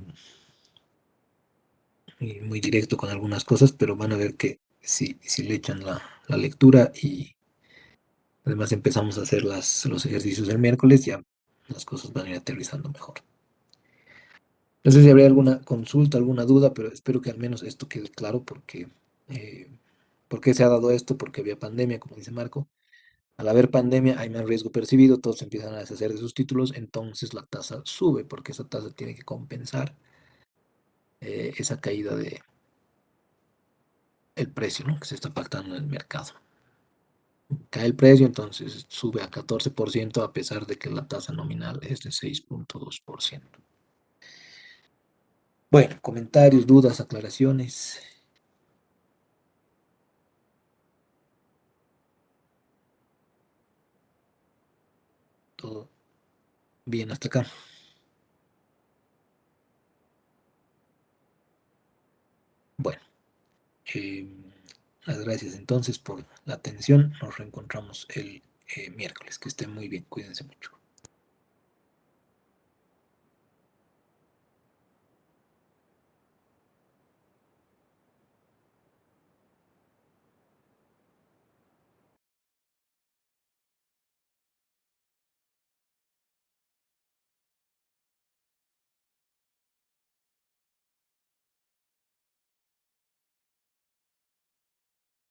y muy directo con algunas cosas, pero van a ver que si le echan la lectura y además empezamos a hacer los ejercicios del miércoles, ya las cosas van a ir aterrizando mejor. No sé si habría alguna consulta, alguna duda, pero espero que al menos esto quede claro porque ¿por qué se ha dado esto? Porque había pandemia, como dice Marco. Al haber pandemia hay más riesgo percibido, todos empiezan a deshacer de sus títulos, entonces la tasa sube porque esa tasa tiene que compensar esa caída de el precio, ¿no? Que se está pactando en el mercado. Cae el precio, entonces sube a 14% a pesar de que la tasa nominal es de 6,2%. Bueno, comentarios, dudas, aclaraciones. Todo bien hasta acá. Bueno, eh, las gracias entonces por la atención. Nos reencontramos el miércoles. Que estén muy bien. Cuídense mucho.